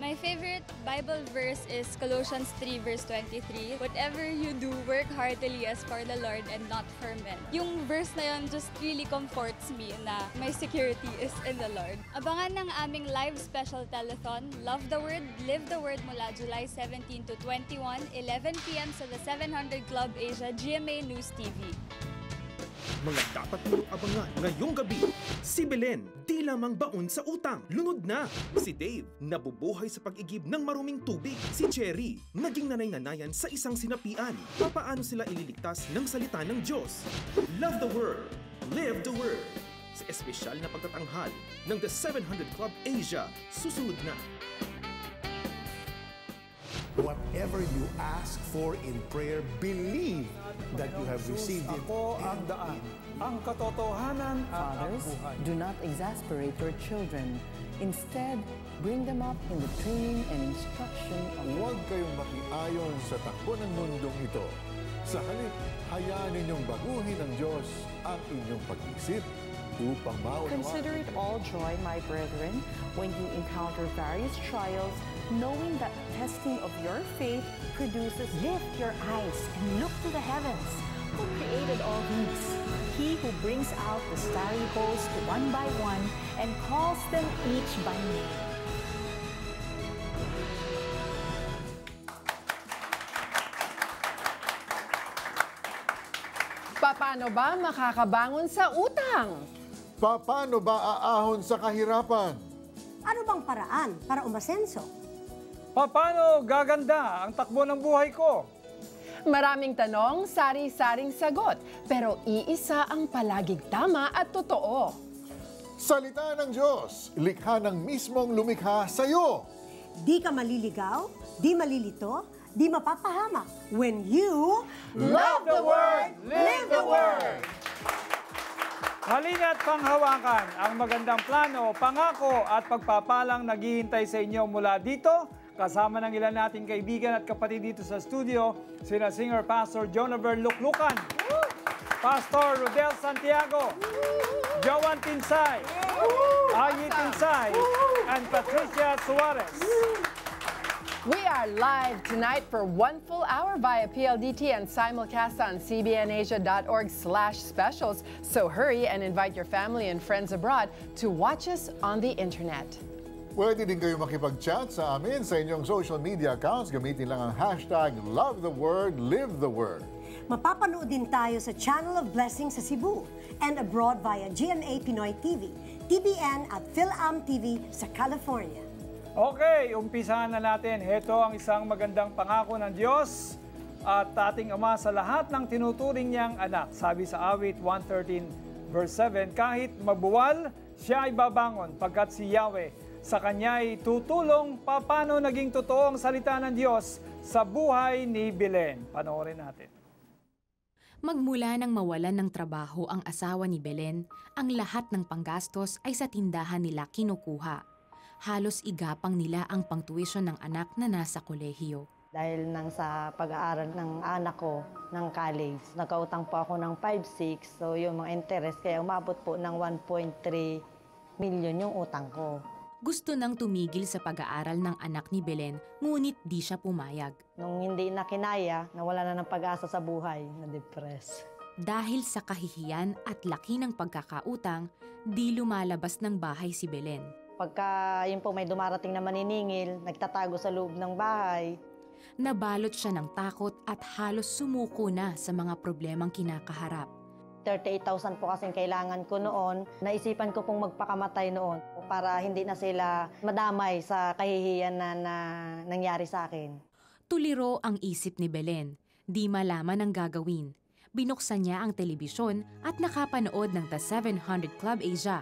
My favorite Bible verse is Colossians 3 verse 23. Whatever you do, work heartily as for the Lord and not for men. Yung verse na yun just really comforts me na my security is in the Lord. Abangan ng aming live special telethon, Love the Word, Live the Word mula July 17 to 21, 11 p.m. sa The 700 Club Asia, GMA News TV. Mga dapat niyong abangan ngayong gabi. Si Belen, di lamang baon sa utang, lunod na. Si Dave, nabubuhay sa pag-igib ng maruming tubig. Si Cherry, naging nanay-nanayan sa isang sinapian. Papaano sila ililigtas ng salita ng Diyos? Love the Word, Live the Word. Sa espesyal na pagtatanghal ng The 700 Club Asia, susunod na. Whatever you ask for in prayer, believe that you have received it. Ako ang daan, ang katotohanan at ang Fathers, buhay. do not exasperate your children. Instead, bring them up in the training and instruction of Huwag kayong makiayon sa takbo ng mundong ito. Sa halip, hayaan ninyong baguhin ng Diyos ang inyong pag-isip upang maunawaan. Consider it all joy, my brethren, when you encounter various trials, knowing that testing of your faith produces. Lift your eyes and look to the heavens. Who created all these? He who brings out the starry host one by one and calls them each by name. Paano ba makakabangon sa utang? Paano ba aahon sa kahirapan? Ano bang paraan para umasenso? Paano gaganda ang takbo ng buhay ko? Maraming tanong, sari-saring sagot, pero iisa ang palaging tama at totoo. Salita ng Diyos, likha ng mismong lumikha sa iyo. Di ka maliligaw, di malilito, di mapapahamak. When you Love the Word, Live the Word! Halina't panghawakan ang magandang plano, pangako at pagpapalang naghihintay sa inyo mula dito. Kasama ng ilan nating kaibigan at kapatid dito sa studio, sina Singer Pastor Jonaver Luklukan, Pastor Rodel Santiago, Joan Tinsay, Ayi Tinsay, and Patricia Suarez. We are live tonight for 1 full hour via PLDT and simulcast on cbnasia.org/specials. So hurry and invite your family and friends abroad to watch us on the internet. Pwede din kayo makipag-chat sa amin sa inyong social media accounts. Gamitin lang ang hashtag Love the Word, Live the Word. mapapanood din tayo sa Channel of Blessing sa Cebu and abroad via GMA Pinoy TV, TBN at PhilAm TV sa California. Okay, umpisahan na natin. Ito ang isang magandang pangako ng Diyos at ating Ama sa lahat ng tinuturing niyang anak. Sabi sa awit 113 verse 7, kahit mabuwal, siya ay babangon pagkat si Yahweh sa kanya'y tutulong. Paano naging totoo ang salita ng Diyos sa buhay ni Belen? Panoorin natin. Magmula nang mawalan ng trabaho ang asawa ni Belen, ang lahat ng panggastos ay sa tindahan nila kinukuha. Halos igapang nila ang pangtuwisyon ng anak na nasa kolehiyo. Dahil nang sa pag-aaral ng anak ko ng college, nakautang po ako ng 5-6, so yung mga interest, kaya umabot po ng 1.3 million yung utang ko. Gusto nang tumigil sa pag-aaral ng anak ni Belen, ngunit di siya pumayag. Nung hindi na kinaya, nawala na ng pag-asa sa buhay, na-depress. Dahil sa kahihiyan at laki ng pagkakautang, di lumalabas ng bahay si Belen. Pagka yun po may dumarating na maniningil, nagtatago sa loob ng bahay. Nabalot siya ng takot at halos sumuko na sa mga problemang kinakaharap. 38,000 po kasing kailangan ko noon. Naisipan ko pong magpakamatay noon para hindi na sila madamay sa kahihiyan na nangyari sa akin. Tuliro ang isip ni Belen. Di malaman ang gagawin. Binuksan niya ang telebisyon at nakapanood ng The 700 Club Asia.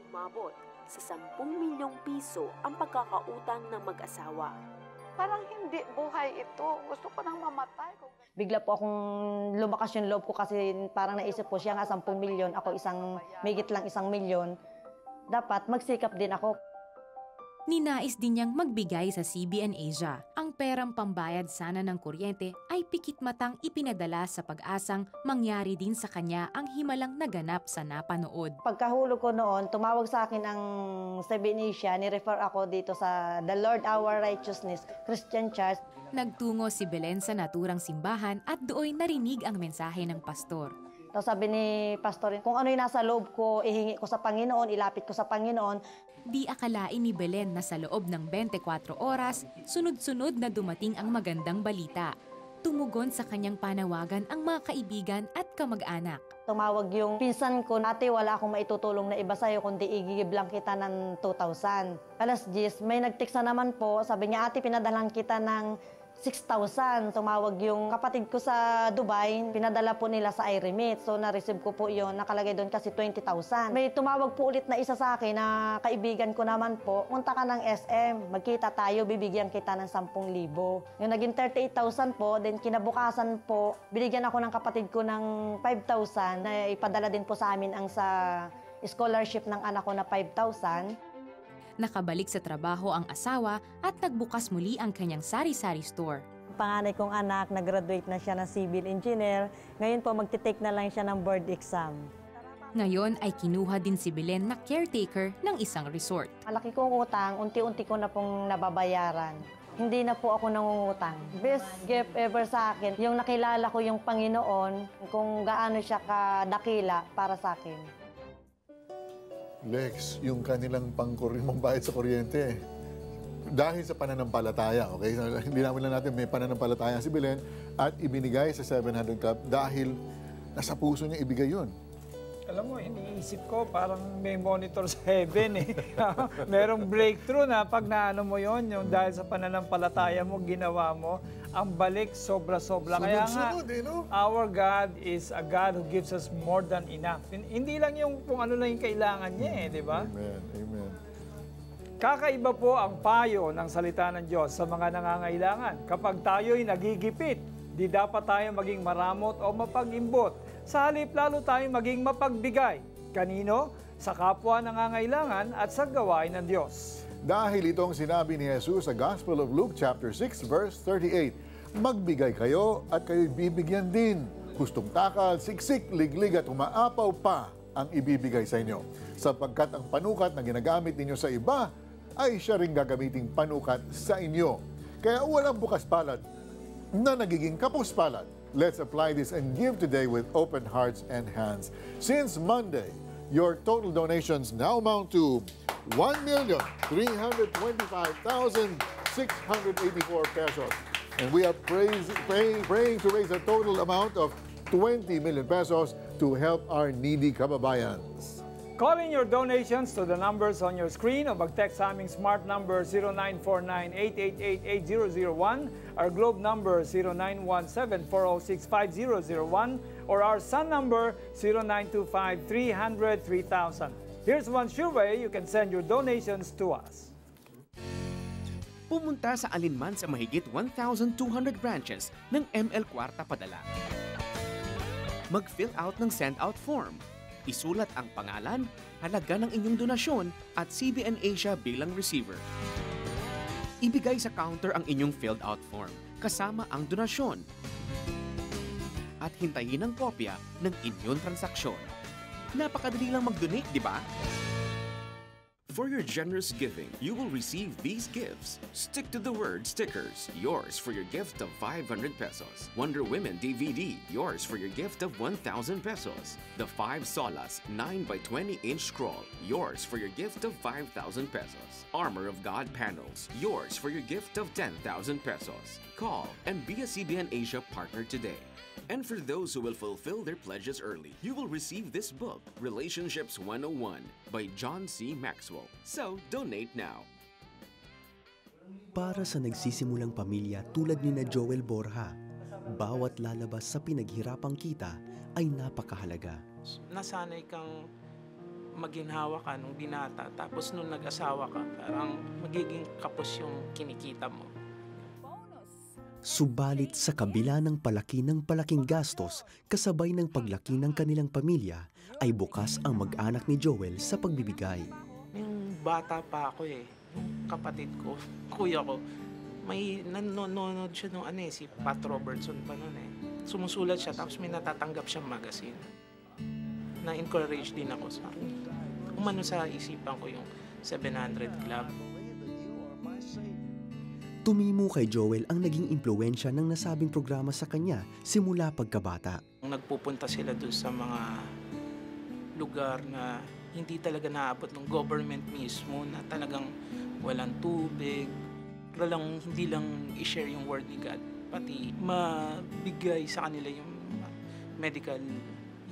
Umabot sa 10 milyong piso ang pagkakautang ng mag-asawa. Parang hindi buhay ito. Gusto ko nang mamatay. Bigla po akong lumakas yung loob ko kasi parang naisip po siya nga 10 milyon, ako migit lang 1 milyon. Dapat magsikap din ako. Ninais din niyang magbigay sa CBN Asia. Ang perang pambayad sana ng kuryente ay pikit matang ipinadala sa pag-asang mangyari din sa kanya ang himalang naganap sa napanood. Pagkahulog ko noon, tumawag sa akin ang CBN Asia, ni-refer ako dito sa The Lord Our Righteousness Christian Church. Nagtungo si Belen sa naturang simbahan at dooy narinig ang mensahe ng pastor. Tapos sabi ni pastor, kung ano yung nasa loob ko, ihingi ko sa Panginoon, ilapit ko sa Panginoon. Di akalain ni Belen na sa loob ng 24 oras, sunod-sunod na dumating ang magandang balita. Tumugon sa kanyang panawagan ang mga kaibigan at kamag-anak. Tumawag yung pinsan ko, ate, wala akong maitutulong na iba sa'yo, kundi igigib lang kita ng 2,000. Alas 10, may nag-text na naman po, sabi niya, ate, pinadalan kita ng 6,000. Tumawag yung kapatid ko sa Dubai, pinadala po nila sa iRemit. So, na-receive ko po yun. Nakalagay doon kasi 20,000. May tumawag po ulit na isa sa akin na kaibigan ko naman po, punta ka ng SM, magkita tayo, bibigyan kita ng 10,000. Yung naging 38,000 po, then kinabukasan po, binigyan ako ng kapatid ko ng 5,000 na ipadala din po sa amin ang sa scholarship ng anak ko na 5,000. Nakabalik sa trabaho ang asawa at nagbukas muli ang kanyang sari-sari store. Panganay kong anak, nag-graduate na siya ng civil engineer. Ngayon po, magtitake na lang siya ng board exam. Ngayon ay kinuha din si Belen na caretaker ng isang resort. Malaki kong utang, unti-unti ko na pong nababayaran. Hindi na po ako nangungutang. Best gift ever sa akin, yung nakilala ko yung Panginoon, kung gaano siya kadakila para sa akin. Lex, yung kanilang pangbayad sa kuryente, dahil sa pananampalataya, okay? Hindi namin lang natin may pananampalataya si Belen at ibinigay sa 700 Club dahil nasa puso niya ibigay yun. Alam mo, iniisip ko parang may monitor sa heaven eh. Merong breakthrough na pag naano mo yon, yung dahil sa pananampalataya mo, ginawa mo, ang balik sobra-sobra. Kaya nga, our God is a God who gives us more than enough. Hindi lang yung kung ano lang yung kailangan niya eh, di ba? Amen, amen. Kakaiba po ang payo ng salita ng Diyos sa mga nangangailangan. Kapag tayo'y nagigipit, di dapat tayo maging maramot o mapag-imbot. Sa halip lalo tayong maging mapagbigay. Kanino? Sa kapwa nangangailangan at sa gawain ng Diyos. Dahil itong sinabi ni Jesus sa Gospel of Luke chapter 6 verse 38, magbigay kayo at kayo'y bibigyan din. Hustong takal, siksik, liglig at umaapaw pa ang ibibigay sa inyo. Sapagkat ang panukat na ginagamit ninyo sa iba ay siya ring gagamiting panukat sa inyo. Kaya walang bukas palad na nagiging kapos palad. Let's apply this and give today with open hearts and hands. Since Monday, your total donations now amount to 1,325,684 pesos. And we are praying to raise a total amount of 20 million pesos to help our needy kababayans. Call in your donations to the numbers on your screen o mag-text sa aming smart number 0949-888-8001, our globe number 0917-406-5001, or our sun number 0925-300-3000. Here's one sure way you can send your donations to us. Pumunta sa alinman sa mahigit 1,200 branches ng ML Kwarta Padala. Mag-fill out ng send-out form. Isulat ang pangalan, halaga ng inyong donasyon at CBN Asia bilang receiver. Ibigay sa counter ang inyong filled out form kasama ang donasyon. At hintayin ang kopya ng inyong transaksyon. Napakadali lang mag-donate, di ba? For your generous giving, you will receive these gifts. Stick to the word stickers, yours for your gift of 500 pesos. Wonder Women DVD, yours for your gift of 1,000 pesos. The 5 Solas 9x20-inch scroll, yours for your gift of 5,000 pesos. Armor of God panels, yours for your gift of 10,000 pesos. Call and be a CBN Asia partner today. And for those who will fulfill their pledges early, you will receive this book, Relationships 101 by John C. Maxwell. So, donate now. Para sa nagsisimulang pamilya tulad ni na Joel Borja, bawat lalabas sa pinaghirapang kita ay napakahalaga. Nasanay kang maginhawa ka nung binata, tapos nung nag-asawa ka, parang magiging kapos yung kinikita mo. Subalit sa kabila ng palaking gastos kasabay ng paglaki ng kanilang pamilya, ay bukas ang mag-anak ni Joel sa pagbibigay. Yung bata pa ako Yung kapatid ko, kuya ko, may nanonood siya nung si Pat Robertson pa nun Sumusulat siya, tapos may natatanggap siyang magazine. Na-encourage din ako sa akin. Umano sa isipan ko yung 700 Club. Tumimo kay Joel ang naging impluwensya ng nasabing programa sa kanya simula pagkabata. Nagpupunta sila doon sa mga lugar na hindi talaga naabot ng government mismo, na talagang walang tubig. Hindi lang i-share yung word ni God, pati mabigay sa kanila yung medical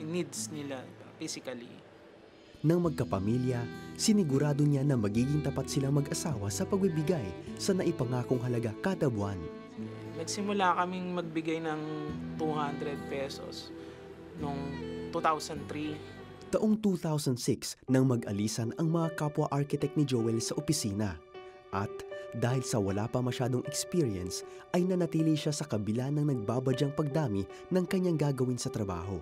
needs nila physically. Nang magkapamilya, sinigurado niya na magiging tapat silang mag-asawa sa pagbibigay sa naipangakong halaga kada buwan. Nagsimula kaming magbigay ng 200 pesos noong 2003. Taong 2006 nang mag-alisan ang mga kapwa architect ni Joel sa opisina. At dahil sa wala pa masyadong experience, ay nanatili siya sa kabila ng nagbabadyang pagdami ng kanyang gagawin sa trabaho.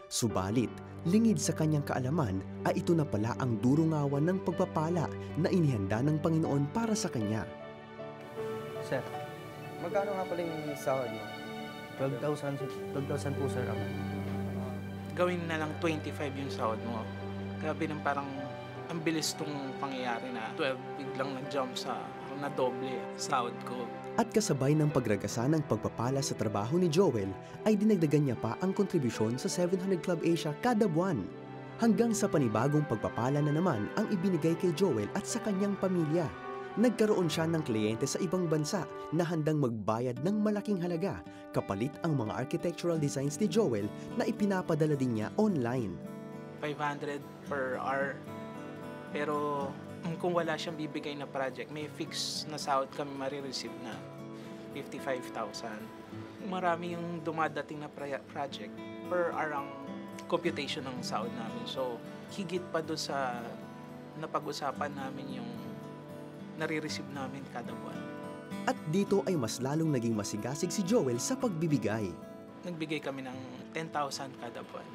Subalit, lingid sa kanyang kaalaman ay ito na pala ang durungawan ng pagpapala na inihanda ng Panginoon para sa kanya. Sir, magkano nga pala yung sahod mo? 12,000 po, sir. Gawin na lang 25 yung sahod mo. Grabe nang parang ang bilis tong pangyayari na 12 biglang nag-jump sa na doble sahod ko. At kasabay ng pagragasa ng pagpapala sa trabaho ni Joel, ay dinagdagan niya pa ang kontribusyon sa 700 Club Asia kada buwan. Hanggang sa panibagong pagpapala na naman ang ibinigay kay Joel at sa kanyang pamilya. Nagkaroon siya ng kliyente sa ibang bansa na handang magbayad ng malaking halaga kapalit ang mga architectural designs ni Joel na ipinapadala din niya online. 500 per hour. Pero kung wala siyang bibigay na project, may fix na sahod kami marireceive na 55,000. Marami yung dumadating na project. Per hour ang computation ng sahod namin. So, higit pa doon sa napag-usapan namin yung nare-receive namin kada buwan. At dito ay mas lalong naging masigasig si Joel sa pagbibigay. Nagbigay kami ng 10,000 kada buwan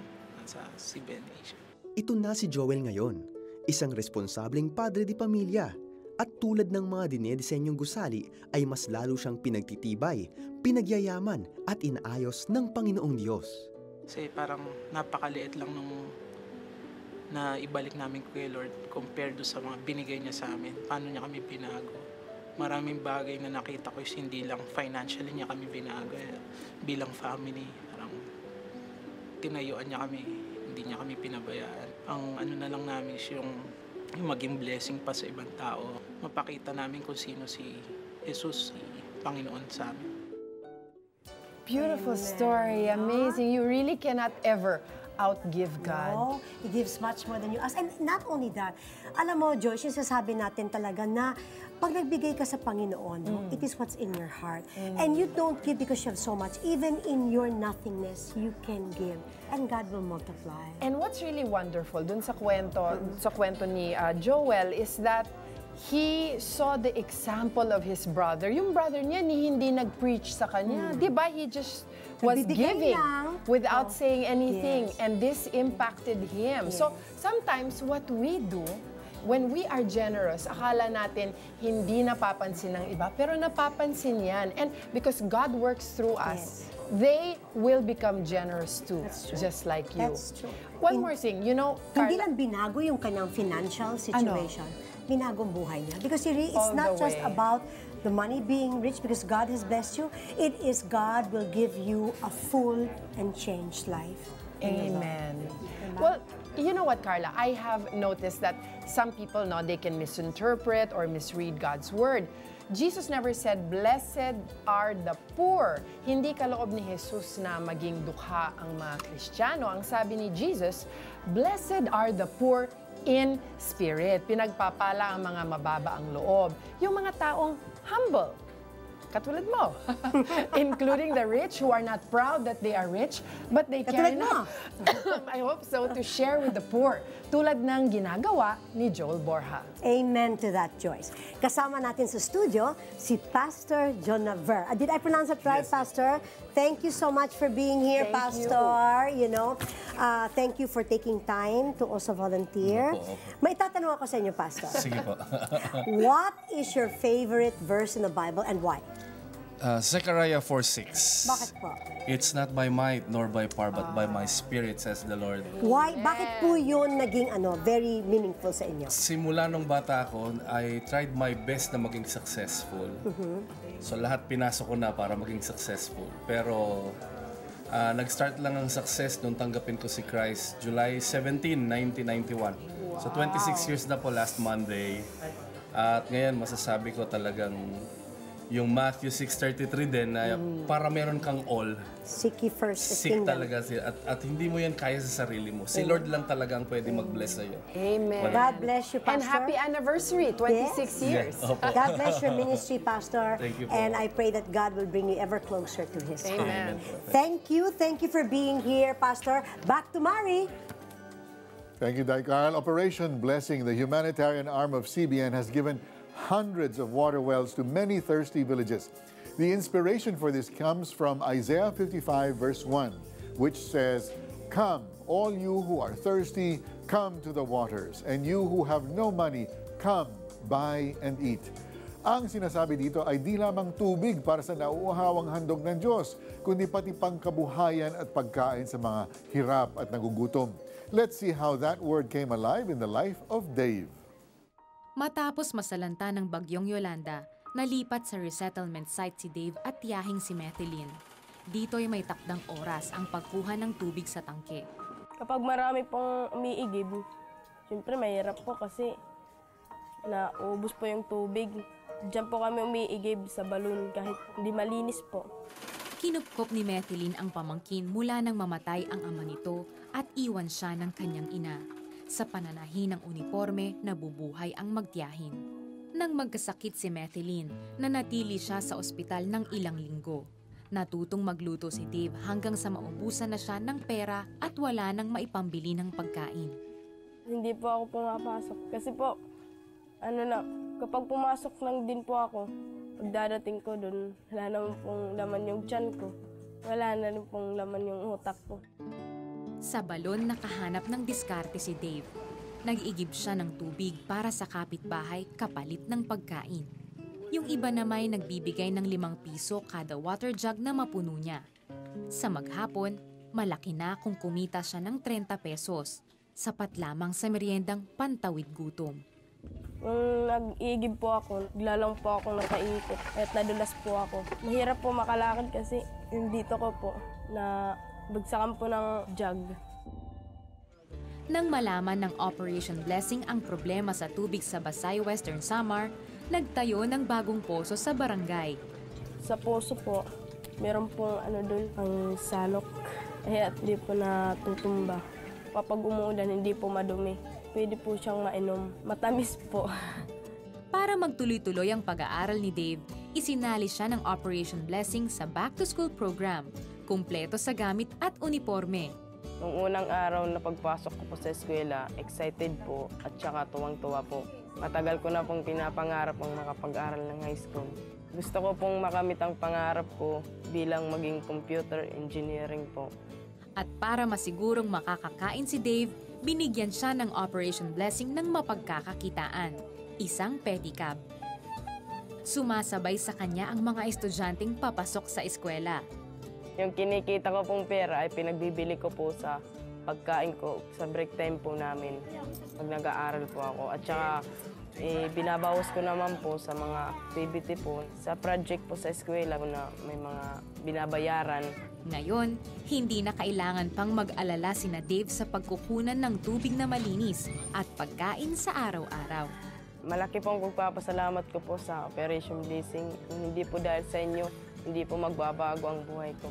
sa CBN Asia. Ito na si Joel ngayon, isang responsableng padre di pamilya. At tulad ng mga dinedesenyong gusali ay mas lalo siyang pinagtitibay, pinagyayaman at inaayos ng Panginoong Diyos. Kasi parang napakaliit lang nung na ibalik namin kay Lord compared sa mga binigay niya sa amin. Paano niya kami binago? Maraming bagay na nakita ko is hindi lang financially niya kami binago. Bilang family, parang tinayuan niya kami, hindi niya kami pinabayaan. Ang ano na lang namin is yung maging blessing pa sa ibang tao. Mapakita namin kung sino si Jesus, si Panginoon sa amin. Beautiful story, amazing. You really cannot ever outgive God. No, He gives much more than you ask. And not only that, alam mo, Joyce, yung sasabi natin talaga na pag nagbigay ka sa Panginoon, it is what's in your heart. And you don't give because you have so much. Even in your nothingness, you can give. And God will multiply. And what's really wonderful dun sa kwento ni Joel is that he saw the example of his brother. Yung brother niya hindi nag-preach sa kanya. Diba? He just was giving without saying anything. Yes. And this impacted him. Yes. So sometimes what we do, when we are generous, akala natin hindi napapansin ng iba, pero napapansin yan. And because God works through us, they will become generous too, just like you. That's true. One more thing, you know, hindi lang binago yung kanyang financial situation. Binagong buhay niya. Because it's not just about the money being rich because God has blessed you. It is God will give you a full and changed life. Amen. Well, you know what, Carla? I have noticed that some people, they can misinterpret or misread God's word. Jesus never said, "Blessed are the poor." Hindi kaloob ni Jesus na maging dukha ang mga Kristiyano. Ang sabi ni Jesus, "Blessed are the poor in spirit." Pinagpapala ang mga mababa ang loob. Yung mga taong humble. katulad mo. Including the rich who are not proud that they are rich, but they care enough. I hope so, to share with the poor. Tulad ng ginagawa ni Joel Borja. Amen to that, Joyce. Kasama natin sa studio si Pastor John Naver. Did I pronounce it right, Pastor? Thank you so much for being here, Pastor. You know, thank you for taking time to also volunteer. May tatanong ako sa inyo, Pastor. Sige po. What is your favorite verse in the Bible and why? Zechariah 4:6. Bakit po? It's not by might nor by power, but by my spirit, says the Lord. Why? Bakit po yun naging very meaningful sa inyo? Simula nung bata ako, I tried my best na maging successful. So lahat pinasok ko na para maging successful. Pero nag-start lang ang success nung tanggapin ko si Christ, July 17, 1991. So 26 years na po last Monday. At ngayon masasabi ko talagang yung Matthew 6:33 din na para meron kang all. Seek ye first the Seek kingdom. talaga siya. At hindi mo yan kaya sa sarili mo. Si Lord lang talaga ang pwede mag-bless sa'yo. Amen. God bless you, Pastor. And happy anniversary, 26 years. Yes. Opo. God bless your ministry, Pastor. Thank you po. And I pray that God will bring you ever closer to His heart. Amen. Thank you for being here, Pastor. Back to Mari. Thank you, Dai Carl. Operation Blessing, the humanitarian arm of CBN, has given hundreds of water wells to many thirsty villages. The inspiration for this comes from Isaiah 55, verse 1, which says, "Come, all you who are thirsty, come to the waters, and you who have no money, come, buy and eat." Ang sinasabi dito ay di lamang tubig para sa nauuhawang handog ng Diyos, kundi pati pangkabuhayan at pagkain sa mga hirap at nagugutom. Let's see how that word came alive in the life of Dave. Matapos masalanta ng bagyong Yolanda, nalipat sa resettlement site si Dave at tiyahing si Methelyn. Dito'y may takdang oras ang pagkuha ng tubig sa tangke. Kapag marami pong umiigib, siyempre mahirap po kasi naubos po yung tubig. Diyan po kami umiigib sa balon kahit hindi malinis po. Kinupkop ni Methelyn ang pamangkin mula nang mamatay ang ama nito at iwan siya ng kanyang ina. Sa pananahi ng uniforme, nabubuhay ang magtiyahin. Nang magkasakit si Methelyn, nanatili siya sa ospital ng ilang linggo. Natutong magluto si Dave hanggang sa maubusan na siya ng pera at wala nang maipambili ng pagkain. Hindi po ako pumapasok kasi po, kapag pumasok lang din po ako, pagdadating ko doon, wala naman pong laman yung tiyan ko. Wala na rin pong laman yung utak ko. Sa balon, nakahanap ng diskarte si Dave. Nag-igib siya ng tubig para sa kapitbahay kapalit ng pagkain. Yung iba naman nagbibigay ng 5 piso kada water jug na mapuno niya. Sa maghapon, malaki na kung kumita siya ng 30 pesos. Sapat lamang sa meriendang pantawid gutom. Nung nag-iigib po ako, bigla po akong nakaikot at nadulas po ako. Mahirap po makalakad kasi yung dito ko po na bagsakan po ng jug. Nang malaman ng Operation Blessing ang problema sa tubig sa Basay, Western Samar, nagtayo ng bagong poso sa barangay. Sa poso po, meron pong doon, ang salok. At hindi po natutumba. Kapag umuulan, hindi po madumi. Pwede po siyang mainom. Matamis po. Para magtuloy-tuloy ang pag-aaral ni Dave, isinali siya ng Operation Blessing sa back-to-school program. Kumpleto sa gamit at uniforme. Nung unang araw na pagpasok ko po sa eskwela, excited po at saka tuwang-tuwa po. Matagal ko na pong pinapangarap ang makapag-aral ng high school. Gusto ko pong makamit ang pangarap ko bilang maging computer engineering po. At para masigurong makakakain si Dave, binigyan siya ng Operation Blessing ng mapagkakakitaan, isang pedicab. Sumasabay sa kanya ang mga estudyanteng papasok sa eskwela. Yung kinikita ko pong pera ay pinagbibili ko po sa pagkain ko sa break time po namin pag nag-aaral po ako. At saka binabawas ko naman po sa mga activity po, sa project po sa eskwela na may mga binabayaran. Ngayon, hindi na kailangan pang mag-alala sina Dave sa pagkukunan ng tubig na malinis at pagkain sa araw-araw. Malaki pong pagpapasalamat ko po sa Operation Blessing. Hindi po dahil sa inyo, hindi po magbabago ang buhay ko.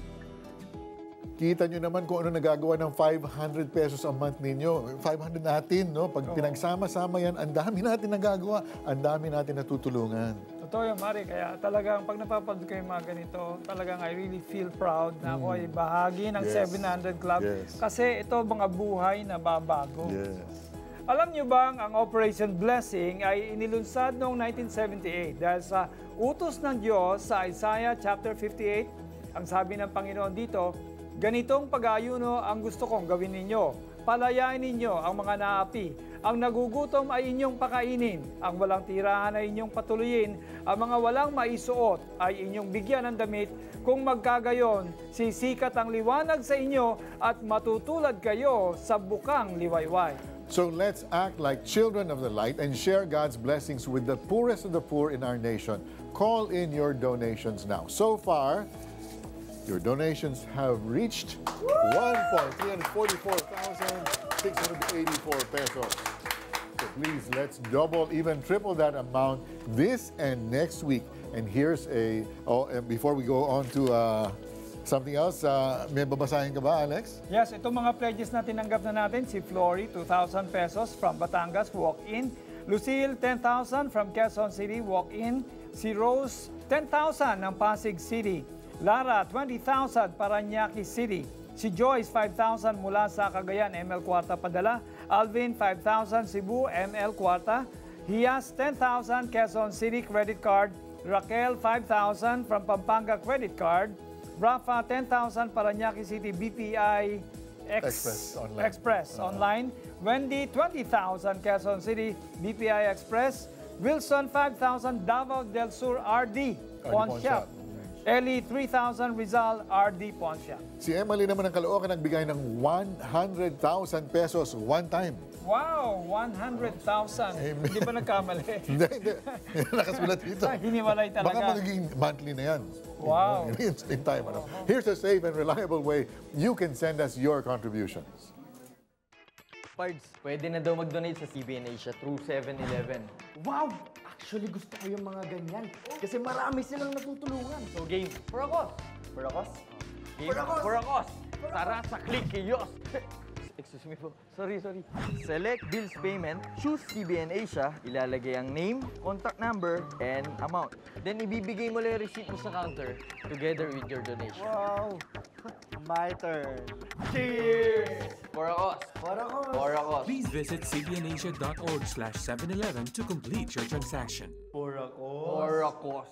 Kita nyo naman kung ano nagagawa ng 500 pesos a month ninyo. 500 natin, no? Pag pinagsama-sama yan, ang dami natin nagagawa, ang dami natin natutulungan. Totoo yung Mari, kaya talagang pag napapanood ko yung mga ganito, talagang I really feel proud na ako ay bahagi ng 700 Club. Kasi ito mga buhay na babago. Alam niyo bang ang Operation Blessing ay inilunsad noong 1978 dahil sa utos ng Diyos sa Isaiah chapter 58? Ang sabi ng Panginoon dito, ganitong pag-aayuno ang gusto kong gawin ninyo. Palayain ninyo ang mga naapi. Ang nagugutom ay inyong pakainin. Ang walang tirahan ay inyong patuloyin. Ang mga walang maisuot ay inyong bigyan ng damit. Kung magkagayon, sisikat ang liwanag sa inyo at matutulad kayo sa bukang liwayway. So let's act like children of the light and share God's blessings with the poorest of the poor in our nation. Call in your donations now. So far, your donations have reached 1,344,684 pesos. So please, let's double, even triple that amount this and next week. And here's before we go on to something else, may babasahin ka ba, Alex? Yes, itong mga pledges na tinanggap na natin, si Flory, 2,000 pesos from Batangas, walk-in. Lucille, 10,000 from Quezon City, walk-in. Si Rose, 10,000 ng Pasig City. Lara, 20,000 Parañaque City. Si Joyce, 5,000 mula sa Cagayan, ML Cuarta padala. Alvin, 5,000 Cebu, ML Cuarta. Hias, 10,000 Quezon City credit card. Raquel, 5,000 from Pampanga credit card. Rafa, 10,000 Parañaque City BPI Express online. Wendy, 20,000 Quezon City BPI Express. Wilson, 5,000 Davao del Sur RD Pawn Shop. Ellie, 3,000 Rizal RD Pawn Shop. Si Emily naman ng Caloocan nagbigay ng 100,000 pesos one time. Wow! 100,000. Hindi ba nagkamali? Hindi. Nakasulat dito. Hiniwalay talaga. Baka magiging monthly na yan. Wow. In time. Here's a safe and reliable way you can send us your contributions. Pards, pwede na daw mag-donate sa CBN Asia through 7-Eleven. Wow! Actually, gusto ko yung mga ganyan. Kasi marami silang natutulungan. So, game. Purakos! Purakos? Game. Purakos! Tara sa Click Kiosk! Excuse me po. Sorry. Select Bills Payment, choose CBN Asia, ilalagay ang name, contact number, and amount. Then, ibibigay mo lang yung receipt mo sa counter together with your donation. Wow! My turn. Cheers! Purakos! Purakos! Please visit cbnasia.org/711 to complete your transaction. Purakos!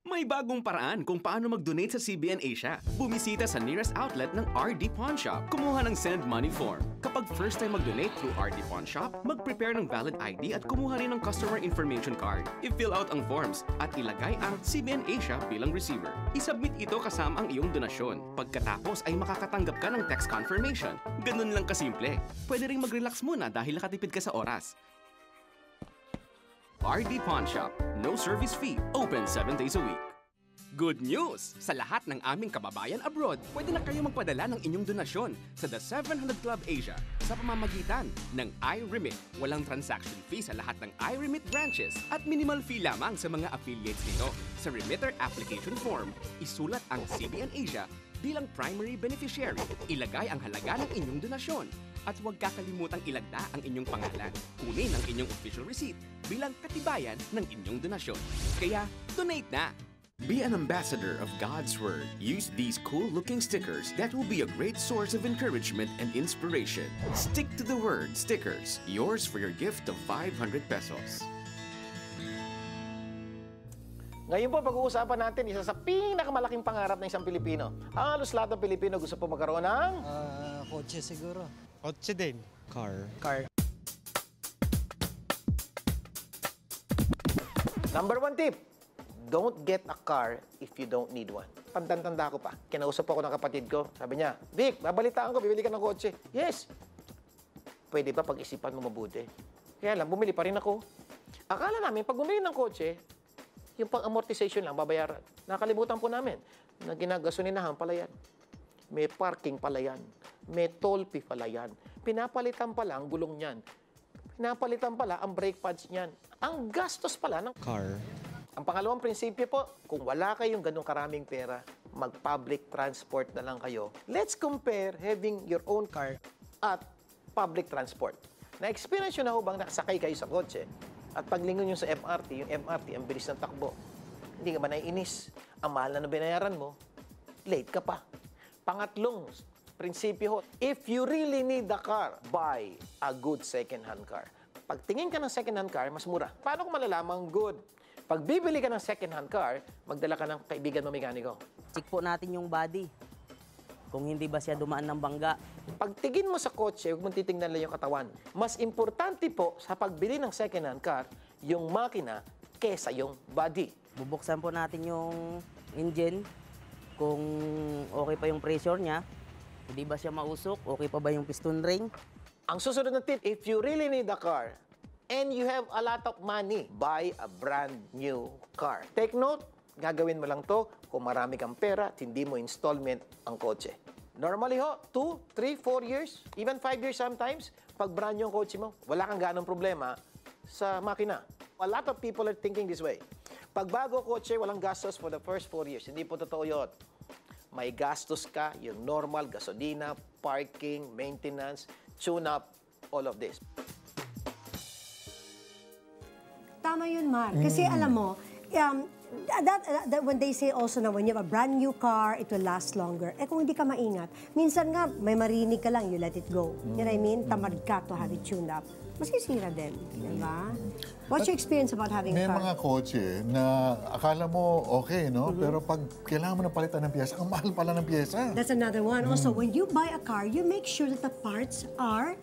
May bagong paraan kung paano mag-donate sa CBN Asia. Bumisita sa nearest outlet ng RD Pawn Shop. Kumuha ng Send Money form. Kapag first time mag-donate through RD Pawn Shop, mag-prepare ng valid ID at kumuha rin ng customer information card. I-fill out ang forms at ilagay ang CBN Asia bilang receiver. I-submit ito kasama ang iyong donasyon. Pagkatapos ay makakatanggap ka ng text confirmation. Ganun lang kasimple. Pwede ring mag-relax muna dahil nakatipid ka sa oras. RD Pawn Shop. No service fee. Open 7 days a week. Good news! Sa lahat ng aming kababayan abroad, pwede na kayo magpadala ng inyong donasyon sa The 700 Club Asia sa pamamagitan ng iRemit. Walang transaction fee sa lahat ng iRemit branches at minimal fee lamang sa mga affiliates nito. Sa remitter application form, isulat ang CBN Asia bilang primary beneficiary. Ilagay ang halaga ng inyong donasyon. At huwag kakalimutang ilagda ang inyong pangalan. Kunin ang inyong official receipt bilang katibayan ng inyong donasyon. Kaya, donate na! Be an ambassador of God's Word. Use these cool-looking stickers that will be a great source of encouragement and inspiration. Stick to the Word stickers. Yours for your gift of 500 pesos. Ngayon po, pag-uusapan natin isa sa pinakamalaking pangarap ng isang Pilipino. Halos lahat ng Pilipino gusto po magkaroon ng... Kotse siguro. Kotse din. Car. Number 1 tip, don't get a car if you don't need one. Tanda ko pa. Kinausap ako ng kapatid ko. Sabi niya, Vic, babalitaan ko, bibili ka ng kotse. Yes. Pwede ba pag-isipan mo mabuti? Kaya lang, bumili pa rin ako. Akala namin, pag bumili ng kotse, yung pang-amortization lang, babayaran. Nakalimutan po namin na ginagasolinahan pala yan. May parking pala yan. May toll fee pala yan. Pinapalitan pala ang gulong niyan. Pinapalitan pala ang brake pads niyan. Ang gastos pala ng car. Ang pangalawang prinsipyo po, kung wala kayong ganong karaming pera, mag-public transport na lang kayo. Let's compare having your own car at public transport. Na-experience nyo na ho bang nakasakay kayo sa kotse? At paglingon nyo sa MRT, yung MRT, ang bilis ng takbo. Hindi ka ba naiinis? Ang mahal na binayaran mo, late ka pa. Pangatlong prinsipyo, if you really need the car, buy a good second-hand car. Pag tingin ka ng second-hand car, mas mura. Paano kung malalamang good? Pag bibili ka ng second-hand car, magdala ka ng kaibigan mo mekaniko. Check po natin yung body. Kung hindi ba siya dumaan ng bangga. Pag tingin mo sa kotse, huwag mong titingnan lang yung katawan. Mas importante po sa pagbili ng second-hand car, yung makina kesa yung body. Bubuksan po natin yung engine. Kung okay pa yung pressure niya, hindi ba siya mausok, okay pa ba yung piston ring. Ang susunod na tip, if you really need a car and you have a lot of money, buy a brand new car. Take note, gagawin mo lang to kung marami kang pera at hindi mo installment ang kotse. Normally ho, 2, 3, 4 years, even 5 years sometimes, pag brand new ang kotse mo, wala kang ganong problema sa makina. A lot of people are thinking this way. Pag bago kotse, walang gastos for the first 4 years. Hindi po totoo yun. May gastos ka, yung normal, gasolina, parking, maintenance, tune-up, all of this. Tama yun, Mark. Kasi alam mo, that when they say also na when you have a brand new car, it will last longer. Eh kung hindi ka maingat, minsan nga may marinig ka lang, you let it go. You know what I mean? Tamad ka to have it tuned up. Masisira din, di ba? What's your experience about having a car? May mga kotse na akala mo okay, no? Pero pag kailangan mo na palitan ng piyesa, ang mahal pala ng piyesa. That's another one. Also, when you buy a car, you make sure that the parts are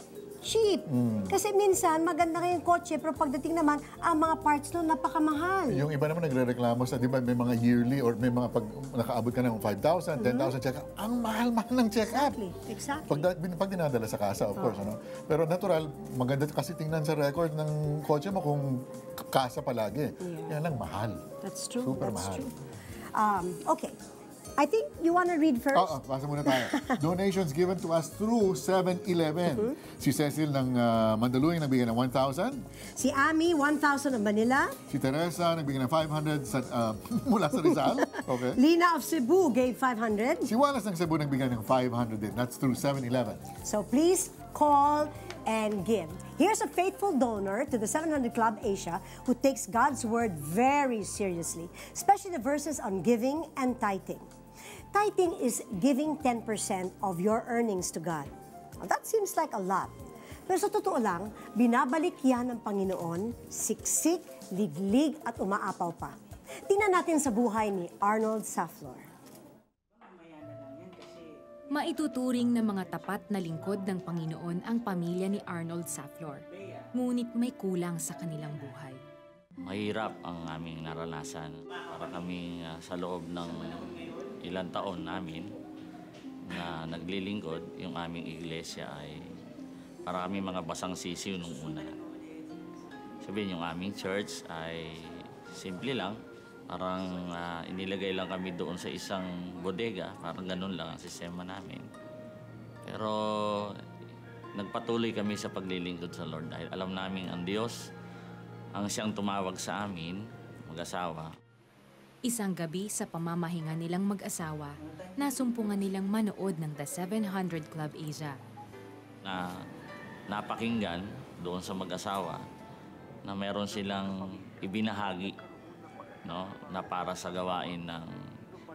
cheap. Kasi minsan, maganda kayong kotse, pero pagdating naman, ang mga parts doon napakamahal. Yung iba naman nagre-reklamo sa, di ba, may mga yearly or may mga pag nakaabot ka ng 5,000, 10,000 check-up, ang mahal-mahal ng check-up. Exactly. Pag dinadala sa kasa, of course, ano? Pero natural, maganda kasi tingnan sa record ng kotse mo kung kasa palagi. Yan lang, mahal. That's true. Super That's mahal. true. Okay. I think you want to read first? Basa muna tayo. Donations given to us through 7-Eleven. Si Cecil ng Mandaluyong nagbigay ng 1,000. Si Ami, 1,000 ng Manila. Si Teresa nagbigay ng 500 mula sa Rizal. Okay. Lina of Cebu gave 500. Si Wallace ng Cebu nagbigay ng 500 din. That's through 7-Eleven. So please call and give. Here's a faithful donor to the 700 Club Asia who takes God's word very seriously, especially the verses on giving and tithing. Tithing is giving 10% of your earnings to God. Now, that seems like a lot. Pero sa totoo lang, binabalik yan ng Panginoon, siksik, liglig at umaapaw pa. Tingnan natin sa buhay ni Arnold Saflor. Maituturing na mga tapat na lingkod ng Panginoon ang pamilya ni Arnold Saflor. Ngunit may kulang sa kanilang buhay. Mahirap ang aming naranasan. Para kami sa loob ng ilang taon namin na naglilingkod, yung aming iglesia ay para kami mga basang sisiw nung una. Sabihin, yung aming church ay simple lang. Parang inilagay lang kami doon sa isang bodega. Parang ganun lang ang sistema namin. Pero nagpatuloy kami sa paglilingkod sa Lord dahil alam namin ang Diyos ang siyang tumawag sa amin, mag-asawa. Isang gabi sa pamamahinga nilang mag-asawa, nasumpungan nilang manood ng The 700 Club Asia. Na napakinggan doon sa mag-asawa na meron silang ibinahagi, no, na para sa gawain ng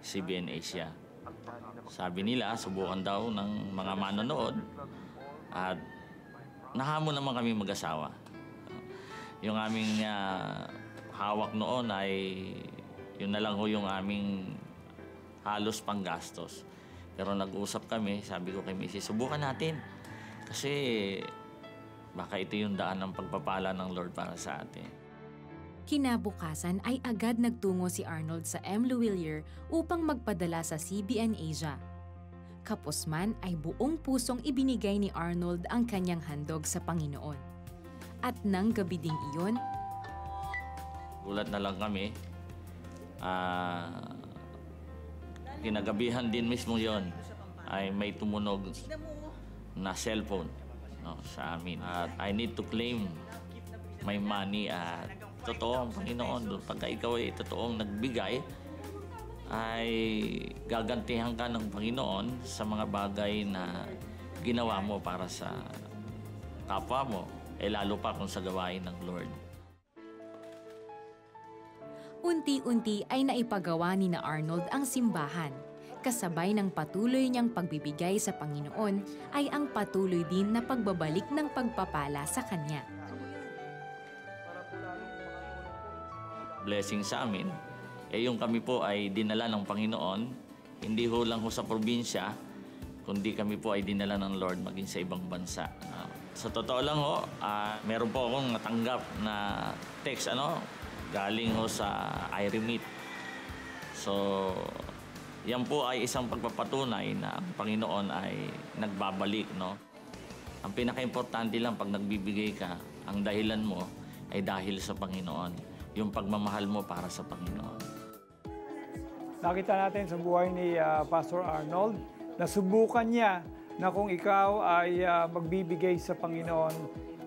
CBN Asia. Sabi nila, subukan daw ng mga manonood at nahamon naman kami mag-asawa. Yung aming hawak noon ay yun na lang ho yung aming halos panggastos. Pero nag-usap kami, sabi ko kay Mrs., subukan natin. Kasi baka ito yung daan ng pagpapala ng Lord para sa atin. Kinabukasan ay agad nagtungo si Arnold sa M. Lewillier upang magpadala sa CBN Asia. Kapos man ay buong pusong ibinigay ni Arnold ang kanyang handog sa Panginoon. At nang gabi ding iyon, gulat na lang kami. Kinagabihan din mismo yon ay may tumunog na cellphone, no, sa amin. At I need to claim my money at totoo ang Panginoon doon. Pagka ikaw ay totoong nagbigay, ay gagantihan ka ng Panginoon sa mga bagay na ginawa mo para sa kapwa mo, lalo pa kung sa gawain ng Lord. Unti-unti ay naipagawa ni na Arnold ang simbahan. Kasabay ng patuloy niyang pagbibigay sa Panginoon ay ang patuloy din na pagbabalik ng pagpapala sa Kanya. Blessing sa amin, yung kami po ay dinala ng Panginoon, hindi ho lang ho sa probinsya, kundi kami po ay dinala ng Lord maging sa ibang bansa. Sa totoo lang ho, meron po akong natanggap na text galing ho sa iRemit. So, yan po ay isang pagpapatunay na ang Panginoon ay nagbabalik, no? Ang pinaka-importante lang pag nagbibigay ka, ang dahilan mo ay dahil sa Panginoon. Yung pagmamahal mo para sa Panginoon. Nakita natin sa buhay ni Pastor Arnold, na subukan niya na kung ikaw ay magbibigay sa Panginoon,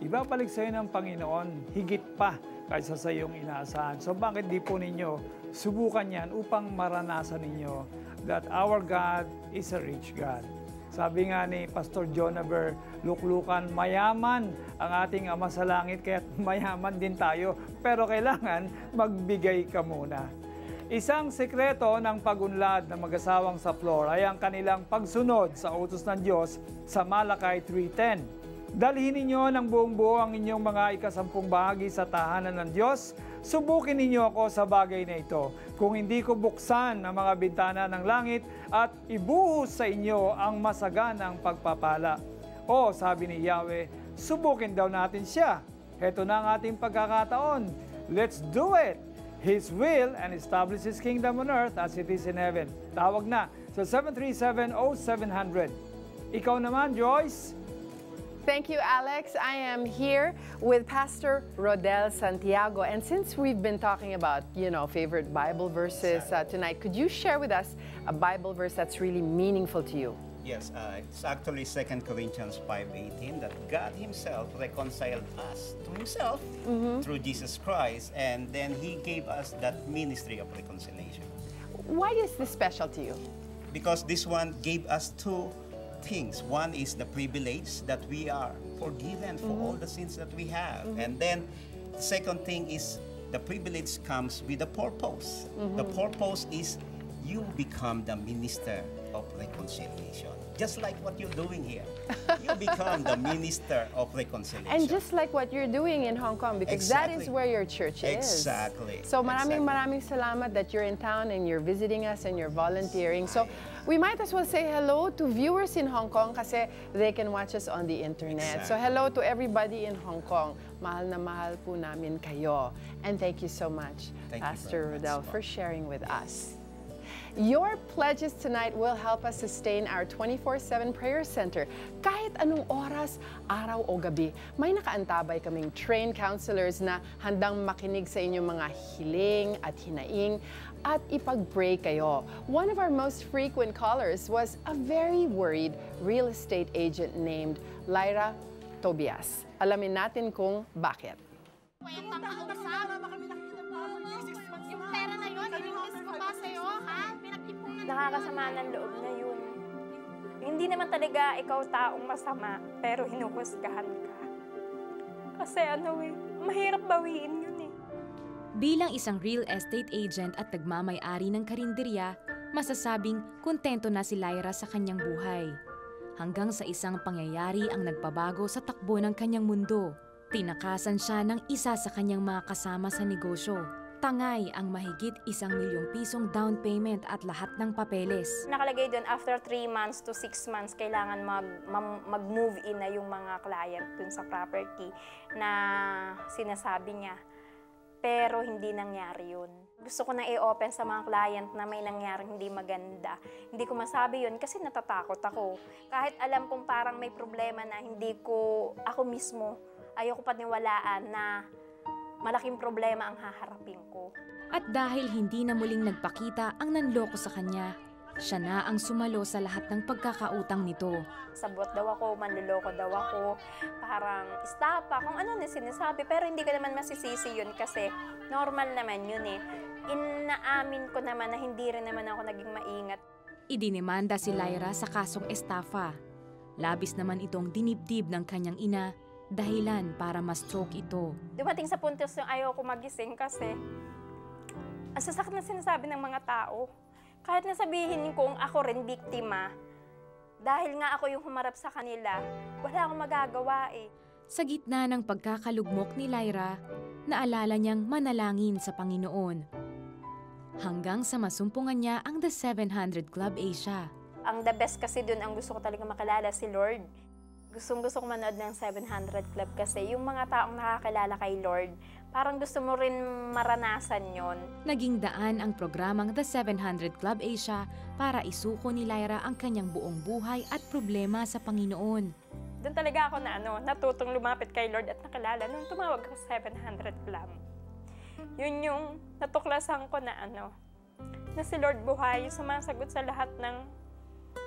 ibabalik sa iyo ng Panginoon higit pa kaysa sa iyong inaasahan. So bakit di po ninyo subukan yan upang maranasan ninyo that our God is a rich God. Sabi nga ni Pastor Jonaber, luklukan, mayaman ang ating Ama sa Langit, kaya mayaman din tayo. Pero kailangan magbigay ka muna. Isang sekreto ng pagunlad ng mag-asawang sa Flor ay ang kanilang pagsunod sa utos ng Diyos sa Malakay 3:10. Dalhin ninyo ng buong buo ang inyong mga ikasampung bahagi sa tahanan ng Diyos. Subukin ninyo ako sa bagay na ito. Kung hindi ko buksan ang mga bintana ng langit at ibuhos sa inyo ang masaganang pagpapala. O, sabi ni Yahweh, subukin daw natin siya. Heto na ang ating pagkakataon. Let's do it! His will and establish His kingdom on earth as it is in heaven. Tawag na sa 737-0700. Ikaw naman, Joyce. Thank you, Alex. I am here with Pastor Rodel Santiago. And since we've been talking about, favorite Bible verses tonight, could you share with us a Bible verse that's really meaningful to you? Yes, it's actually 2 Corinthians 5:18 that God Himself reconciled us to Himself through Jesus Christ, and then He gave us that ministry of reconciliation. Why is this special to you? Because this one gave us two things. One is the privilege that we are forgiven for all the sins that we have. And then the second thing is the privilege comes with a purpose. The purpose is you become the minister of reconciliation. Just like what you're doing here. You become the minister of reconciliation. And just like what you're doing in Hong Kong, because that is where your church is. Exactly. So maraming salamat that you're in town and you're visiting us and you're volunteering. So we might as well say hello to viewers in Hong Kong kasi they can watch us on the internet. So hello to everybody in Hong Kong. Mahal na mahal po namin kayo. And thank you so much, Pastor Rodel, for sharing with us. Your pledges tonight will help us sustain our 24/7 prayer center. Kahit anong oras, araw o gabi, may nakaantabay kaming trained counselors na handang makinig sa inyong mga hiling at hinaing at ipag-pray kayo. One of our most frequent callers was a very worried real estate agent named Lyra Tobias. Alamin natin kung bakit. Yung pera na yun, ininvest ko ba sa'yo, ha? Nakakasama ng loob na yun. Hindi naman talaga ikaw taong masama, pero hinuhusgahan ka. Kasi mahirap bawiin yun eh. Bilang isang real estate agent at nagmamay-ari ng karinderya, masasabing kontento na si Lyra sa kanyang buhay. Hanggang sa isang pangyayari ang nagpabago sa takbo ng kanyang mundo. Tinakasan siya ng isa sa kanyang mga kasama sa negosyo. Tangay ang mahigit 1 milyong pisong down payment at lahat ng papeles. Nakalagay doon, after 3 months to 6 months, kailangan mag-move in na yung mga client dun sa property na sinasabi niya. Pero hindi nangyari yun. Gusto ko na i-open sa mga client na may nangyaring hindi maganda. Hindi ko masabi yun kasi natatakot ako. Kahit alam kong parang may problema na ako mismo, ayoko paniwalaan na malaking problema ang haharapin ko. At dahil hindi na muling nagpakita ang nanloko sa kanya, siya na ang sumalo sa lahat ng pagkakautang nito. Sabot daw ako, manluloko daw ako, parang istapa, kung ano na sinasabi. Pero hindi ko naman masisisi yun kasi normal naman yun eh. Inaamin ko naman na hindi rin naman ako naging maingat. Idinimanda si Lyra sa kasong estafa. Labis naman itong dinibdib ng kanyang ina, dahilan para ma-stroke ito. Dumating sa puntos yung ayaw ko magising kasi Ang sasakit na sinasabi ng mga tao. Kahit na sabihin kong ako rin biktima, dahil nga ako yung humarap sa kanila, wala akong magagawa eh. Sa gitna ng pagkakalugmok ni Lyra, naalala niyang manalangin sa Panginoon. Hanggang sa masumpungan niya ang The 700 Club Asia. Ang the best kasi dun, ang gusto ko talaga makilala si Lord. Gustong-gusto ko manood ng 700 Club kasi yung mga taong nakakilala kay Lord, parang gusto mo rin maranasan yon. Naging daan ang programang The 700 Club Asia para isuko ni Lyra ang kanyang buong buhay at problema sa Panginoon. Doon talaga ako natutong lumapit kay Lord at nakilala nung tumawag ako sa 700 Club. Yun yung natuklasan ko na na si Lord buhay, sumasagot sa lahat ng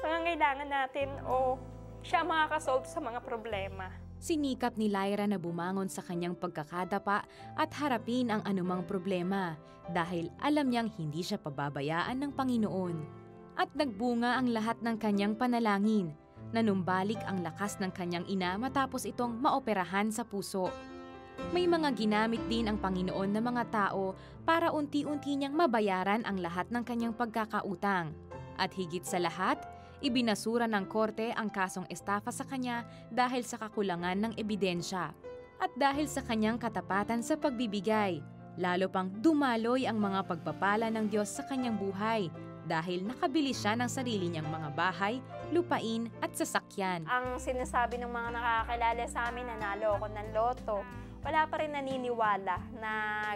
pangangailangan natin o siya makakasolve sa mga problema. Sinikap ni Lyra na bumangon sa kanyang pagkakadapa at harapin ang anumang problema dahil alam niyang hindi siya pababayaan ng Panginoon. At nagbunga ang lahat ng kanyang panalangin. Nanumbalik ang lakas ng kanyang ina matapos itong maoperahan sa puso. May mga ginamit din ang Panginoon na mga tao para unti-unti niyang mabayaran ang lahat ng kanyang pagkakautang. At higit sa lahat, ibinasura ng korte ang kasong estafa sa kanya dahil sa kakulangan ng ebidensya. At dahil sa kanyang katapatan sa pagbibigay, lalo pang dumaloy ang mga pagpapala ng Diyos sa kanyang buhay dahil nakabili siya ng sarili niyang mga bahay, lupain at sasakyan. Ang sinasabi ng mga nakakilala sa amin, nanalo ako ng loto. Wala pa rin naniniwala na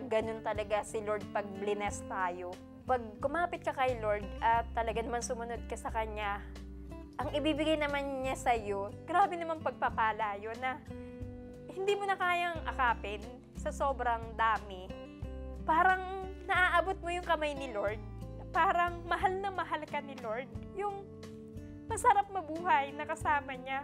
ganun talaga si Lord pag blines tayo. Pag kumapit ka kay Lord at talaga naman sumunod ka sa Kanya, ang ibibigay naman niya sa iyo, grabe naman pagpapala yun na hindi mo na kayang akapin sa sobrang dami. Parang naaabot mo yung kamay ni Lord. Parang mahal na mahal ka ni Lord. Yung masarap mabuhay na kasama niya.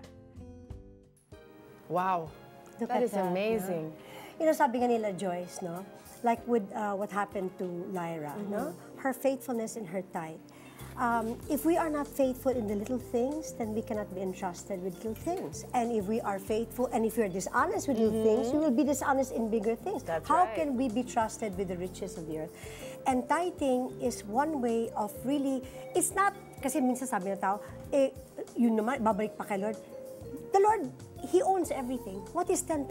Wow, that is amazing. You know, sabi nga nila Joyce, no? Like with what happened to Lyra, no? Her faithfulness in her tithe. If we are not faithful in the little things, then we cannot be entrusted with little things. And if we are faithful, and if we are dishonest with little things, we will be dishonest in bigger things. How can we be trusted with the riches of the earth? And tithing is one way of really, it's not, kasi minsan sabi ng tao, yun naman, babalik pa kay Lord. The Lord, He owns everything. What is 10%?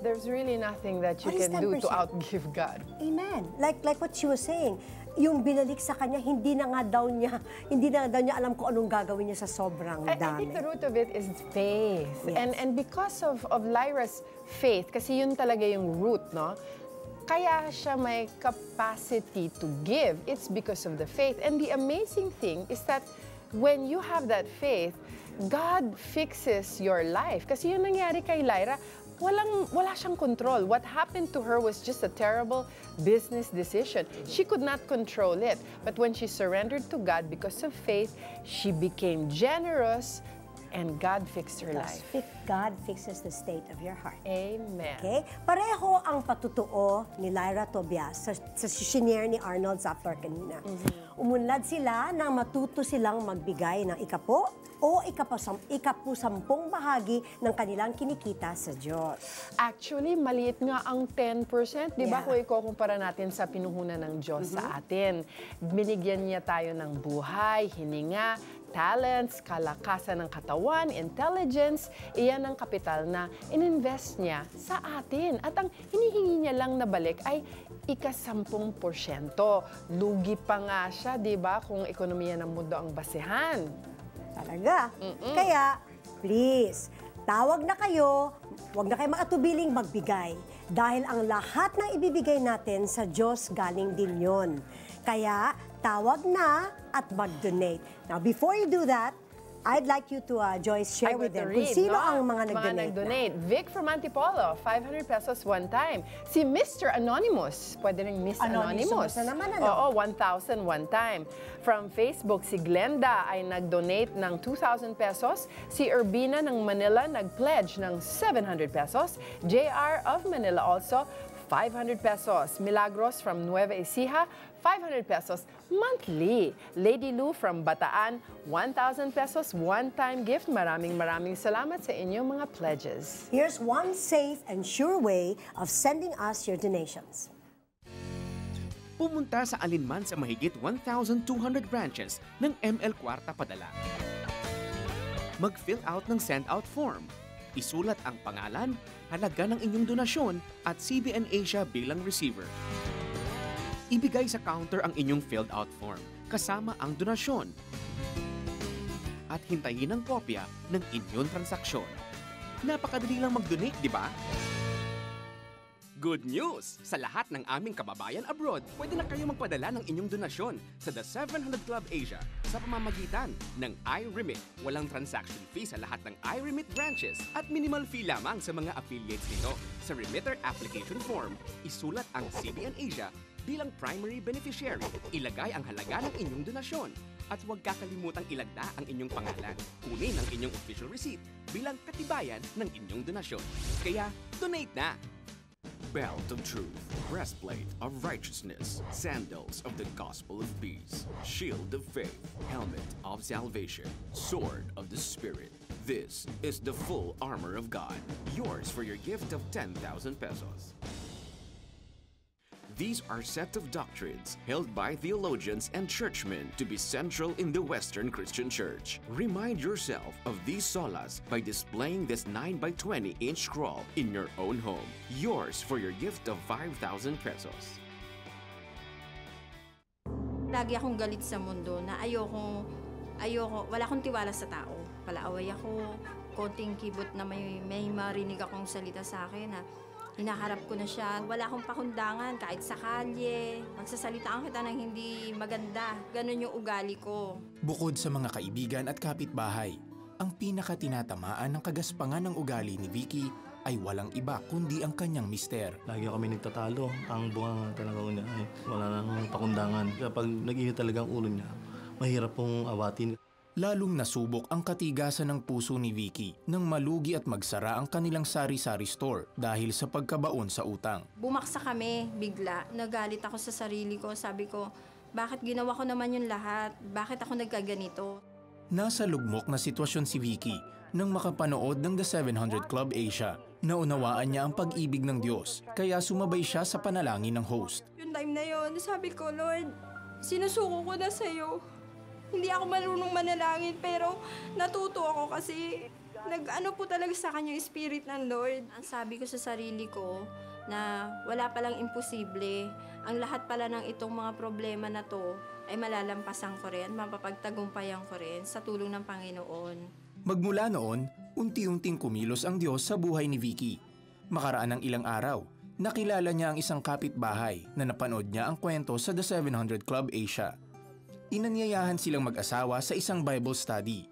There's really nothing that you can do to outgive God. Amen. Like what she was saying, yung binalik sa kanya, hindi na nga daw niya alam kung anong gagawin niya sa sobrang dami. I think the root of it is faith. Yes. And because of Lyra's faith, kasi yun talaga yung root, no? Kaya siya may capacity to give. It's because of the faith. And the amazing thing is that when you have that faith, God fixes your life. Kasi yun nangyari kay Lyra, wala siyang control. What happened to her was just a terrible business decision. She could not control it. But when she surrendered to God because of faith, she became generous and God fixed her life. God fixes the state of your heart. Amen. Okay? Pareho ang patutuo ni Lyra Tobias sa shinare ni Arnold Zaptor kanina. Umunlad sila nang matuto silang magbigay ng ikapo o ikapusampung bahagi ng kanilang kinikita sa Diyos. Actually, maliit nga ang 10%. Di ba kung ikukumpara natin sa pinuhunan ng Diyos sa atin? Binigyan niya tayo ng buhay, hininga, talents, kalakasan ng katawan, intelligence, iyan ang kapital na ininvest niya sa atin. At ang hinihingi niya lang na balik ay ika-10%. Lugi pa nga siya, di ba, kung ekonomiya ng mundo ang basehan. Talaga. Kaya, please, tawag na kayo, huwag na kayo makatubiling magbigay. Dahil ang lahat ng ibibigay natin sa Diyos galing din yon. Kaya, tawag na at mag-donate. Now, before you do that, I'd like you to, Joyce, share with them kung sino ang mga nag-donate. Vic from Antipolo, 500 pesos one time. Si Mr. Anonymous, pwede rin Miss Anonymous. Oo, 1,000 one time. From Facebook, si Glenda ay nag-donate ng 2,000 pesos. Si Urbina ng Manila nag-pledge ng 700 pesos. JR of Manila also, 500 pesos. Milagros from Nueva Ecija, 500 pesos monthly. Lady Lou from Bataan, 1,000 pesos one-time gift. Maraming salamat sa inyong mga pledges. Here's one safe and sure way of sending us your donations. Pumunta sa alinman sa mahigit 1,200 branches ng ML Kwarta Padala. Mag-fill out ng send-out form. Isulat ang pangalan, halaga ng inyong donasyon at CBN Asia bilang receiver. Ibigay sa counter ang inyong filled out form kasama ang donasyon at hintayin ang kopya ng inyong transaksyon. Napakadali lang mag-donate, di ba? Good news! Sa lahat ng aming kababayan abroad, pwede na kayo magpadala ng inyong donasyon sa The 700 Club Asia sa pamamagitan ng iRemit. Walang transaction fee sa lahat ng iRemit branches at minimal fee lamang sa mga affiliates nito. Sa remitter application form, isulat ang CBN Asia bilang primary beneficiary. Ilagay ang halaga ng inyong donasyon at huwag kakalimutang ilagda ang inyong pangalan. Kunin ang inyong official receipt bilang katibayan ng inyong donasyon. Kaya, donate na! Belt of truth, breastplate of righteousness, sandals of the gospel of peace, shield of faith, helmet of salvation, sword of the Spirit. This is the full armor of God, yours for your gift of 10,000 pesos. These are set of doctrines held by theologians and churchmen to be central in the Western Christian Church. Remind yourself of these solas by displaying this 9x20-inch scroll in your own home. Yours for your gift of 5,000 pesos. Lagi akong galit sa mundo na ayoko, wala akong tiwala sa tao. Palaaway ako, konting kibot na may marinig akong salita sa akin na hinaharap ko na siya. Wala akong pakundangan kahit sa kalye. Magsasalitaan kita ng hindi maganda. Ganon yung ugali ko. Bukod sa mga kaibigan at kapitbahay, ang pinakatinatamaan ng kagaspangan ng ugali ni Vicky ay walang iba kundi ang kanyang mister. Lagi kami nagtatalo. Ang bunga talaga niya ay wala nang pakundangan. Kapag nag-init talaga ang ulo niya, mahirap pong awatin. Lalong nasubok ang katigasan ng puso ni Vicky nang malugi at magsara ang kanilang sari-sari store dahil sa pagkabaon sa utang. Bumaksa kami bigla. Nagalit ako sa sarili ko. Sabi ko, bakit ginawa ko naman yung lahat? Bakit ako nagkaganito? Nasa lugmok na sitwasyon si Vicky nang makapanood ng The 700 Club Asia. Naunawaan niya ang pag-ibig ng Diyos kaya sumabay siya sa panalangin ng host. Yung time na yon, sabi ko, Lord, sinusuko ko na sa'yo. Hindi ako marunong manalangin pero natuto ako kasi nag-ano po talaga sa kanya yung spirit ng Lord. Ang sabi ko sa sarili ko na wala palang imposible. Ang lahat pala ng itong mga problema na to ay malalampasan ko rin, mapapagtagumpayan ko rin sa tulong ng Panginoon. Magmula noon, unti-unting kumilos ang Diyos sa buhay ni Vicky. Makaraan ng ilang araw, nakilala niya ang isang kapitbahay na napanood niya ang kwento sa The 700 Club Asia. Inanyayahan silang mag-asawa sa isang Bible study.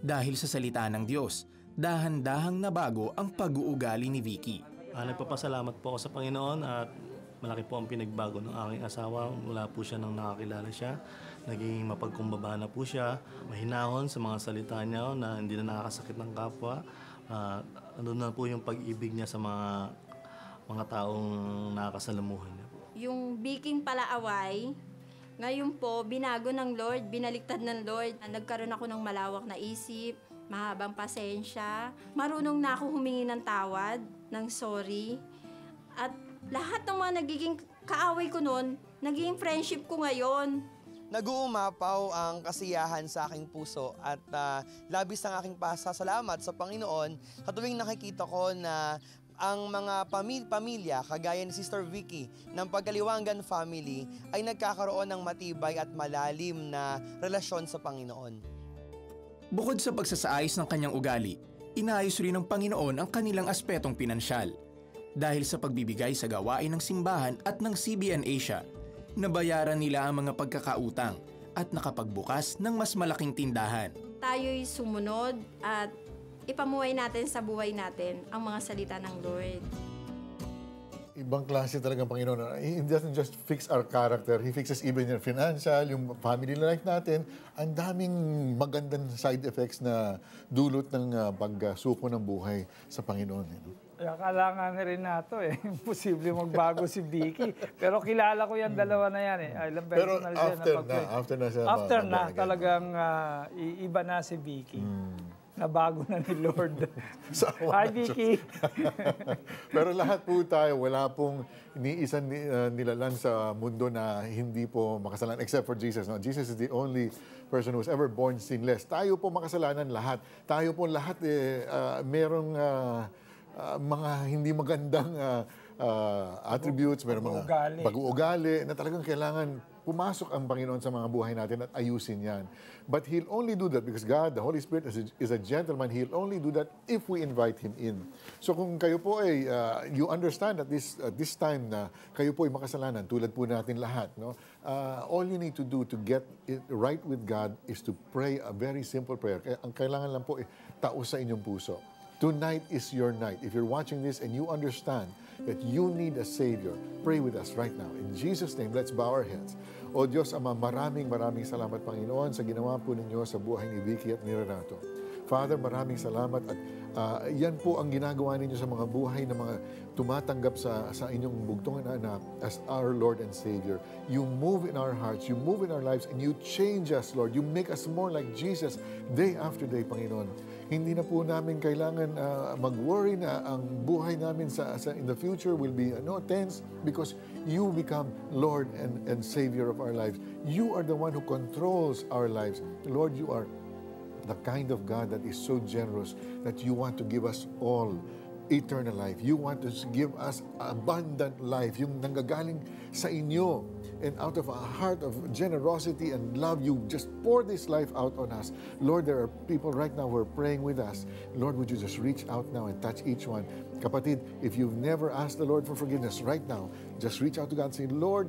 Dahil sa salita ng Diyos, dahan-dahang nabago ang pag-uugali ni Vicky. Nagpapasalamat po ako sa Panginoon at malaki po ang pinagbago ng aking asawa. Mula po siya nang nakakilala siya. Naging mapagkumbaba na po siya. Mahinahon sa mga salita niya na hindi na nakakasakit ng kapwa. Ano na po yung pag-ibig niya sa mga taong nakakasalamuhan niya. Yung biking palaaway, ngayon po, binago ng Lord, binaliktad ng Lord. Nagkaroon ako ng malawak na isip, mahabang pasensya. Marunong na ako humingi ng tawad, ng sorry. At lahat ng mga nagiging kaaway ko noon, naging friendship ko ngayon. Nag-uumapaw ang kasiyahan sa aking puso at labis ang aking pasasalamat sa Panginoon sa tuwing nakikita ko na ang mga pamilya, kagaya ni Sister Vicky, ng Pagkaliwangan Family, ay nagkakaroon ng matibay at malalim na relasyon sa Panginoon. Bukod sa pagsasaayos ng kanyang ugali, inaayos rin ng Panginoon ang kanilang aspetong pinansyal. Dahil sa pagbibigay sa gawain ng simbahan at ng CBN Asia, nabayaran nila ang mga pagkakautang at nakapagbukas ng mas malaking tindahan. Tayo'y sumunod at ipamuhay natin sa buhay natin ang mga salita ng Lord. Ibang klase talagang Panginoon. He doesn't just fix our character. He fixes even your financial, yung family life natin. Ang daming magandang side effects na dulot ng pagsuko ng buhay sa Panginoon. Kaya kailangan rin nato Imposible magbago si Vicky. Pero kilala ko yan, dalawa na yan Ilang pero after na siya. After na, talagang iiba na si Vicky. nabago na ni Lord. Sawa Hi, Vicky. Pero lahat po tayo, wala pong niisang nilalang sa mundo na hindi po makasalanan except for Jesus. No? Jesus is the only person who was ever born sinless. Tayo po makasalanan lahat. Tayo po lahat merong mga hindi magandang attributes, merong mga pag-uugali na talagang kailangan pumasok ang Panginoon sa mga buhay natin at ayusin yan. But He'll only do that because God, the Holy Spirit, is a gentleman. He'll only do that if we invite Him in. So kung kayo po ay, you understand that this time na kayo po ay makasalanan, tulad po natin lahat, no? All you need to do to get it right with God is to pray a very simple prayer. Ang kailangan lang po ay taos sa inyong puso. Tonight is your night. If you're watching this and you understand that you need a Savior, pray with us right now. In Jesus' name, let's bow our heads. O Diyos Ama, maraming salamat, Panginoon, sa ginawa po ninyo sa buhay ni Vicky at ni Renato. Father, maraming salamat at yan po ang ginagawa ninyo sa mga buhay ng mga tumatanggap sa inyong bugtong na anak as our Lord and Savior. You move in our hearts, you move in our lives, and you change us, Lord. You make us more like Jesus day after day, Panginoon. Hindi na po namin kailangan mag-worry na ang buhay namin in the future will be tense because you become Lord and Savior of our lives. You are the one who controls our lives. Lord, you are the kind of God that is so generous that you want to give us all eternal life. You want to give us abundant life, yung nanggagaling sa inyo. And out of a heart of generosity and love, you just pour this life out on us. Lord, there are people right now who are praying with us. Lord, would you just reach out now and touch each one? Kapatid, if you've never asked the Lord for forgiveness right now, just reach out to God and say, Lord,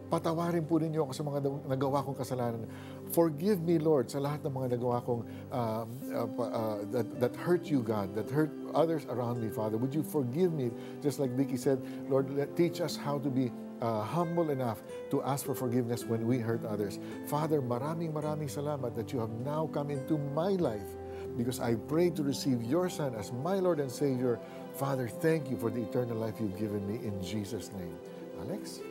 patawarin po ninyo ako sa mga nagawa kong kasalanan. Forgive me, Lord, sa lahat ng mga nagawa kong that hurt you, God, that hurt others around me, Father. Would you forgive me? Just like Vicky said, Lord, teach us how to be humble enough to ask for forgiveness when we hurt others. Father, maraming salamat that you have now come into my life because I pray to receive your Son as my Lord and Savior. Father, thank you for the eternal life you've given me in Jesus' name. Alex?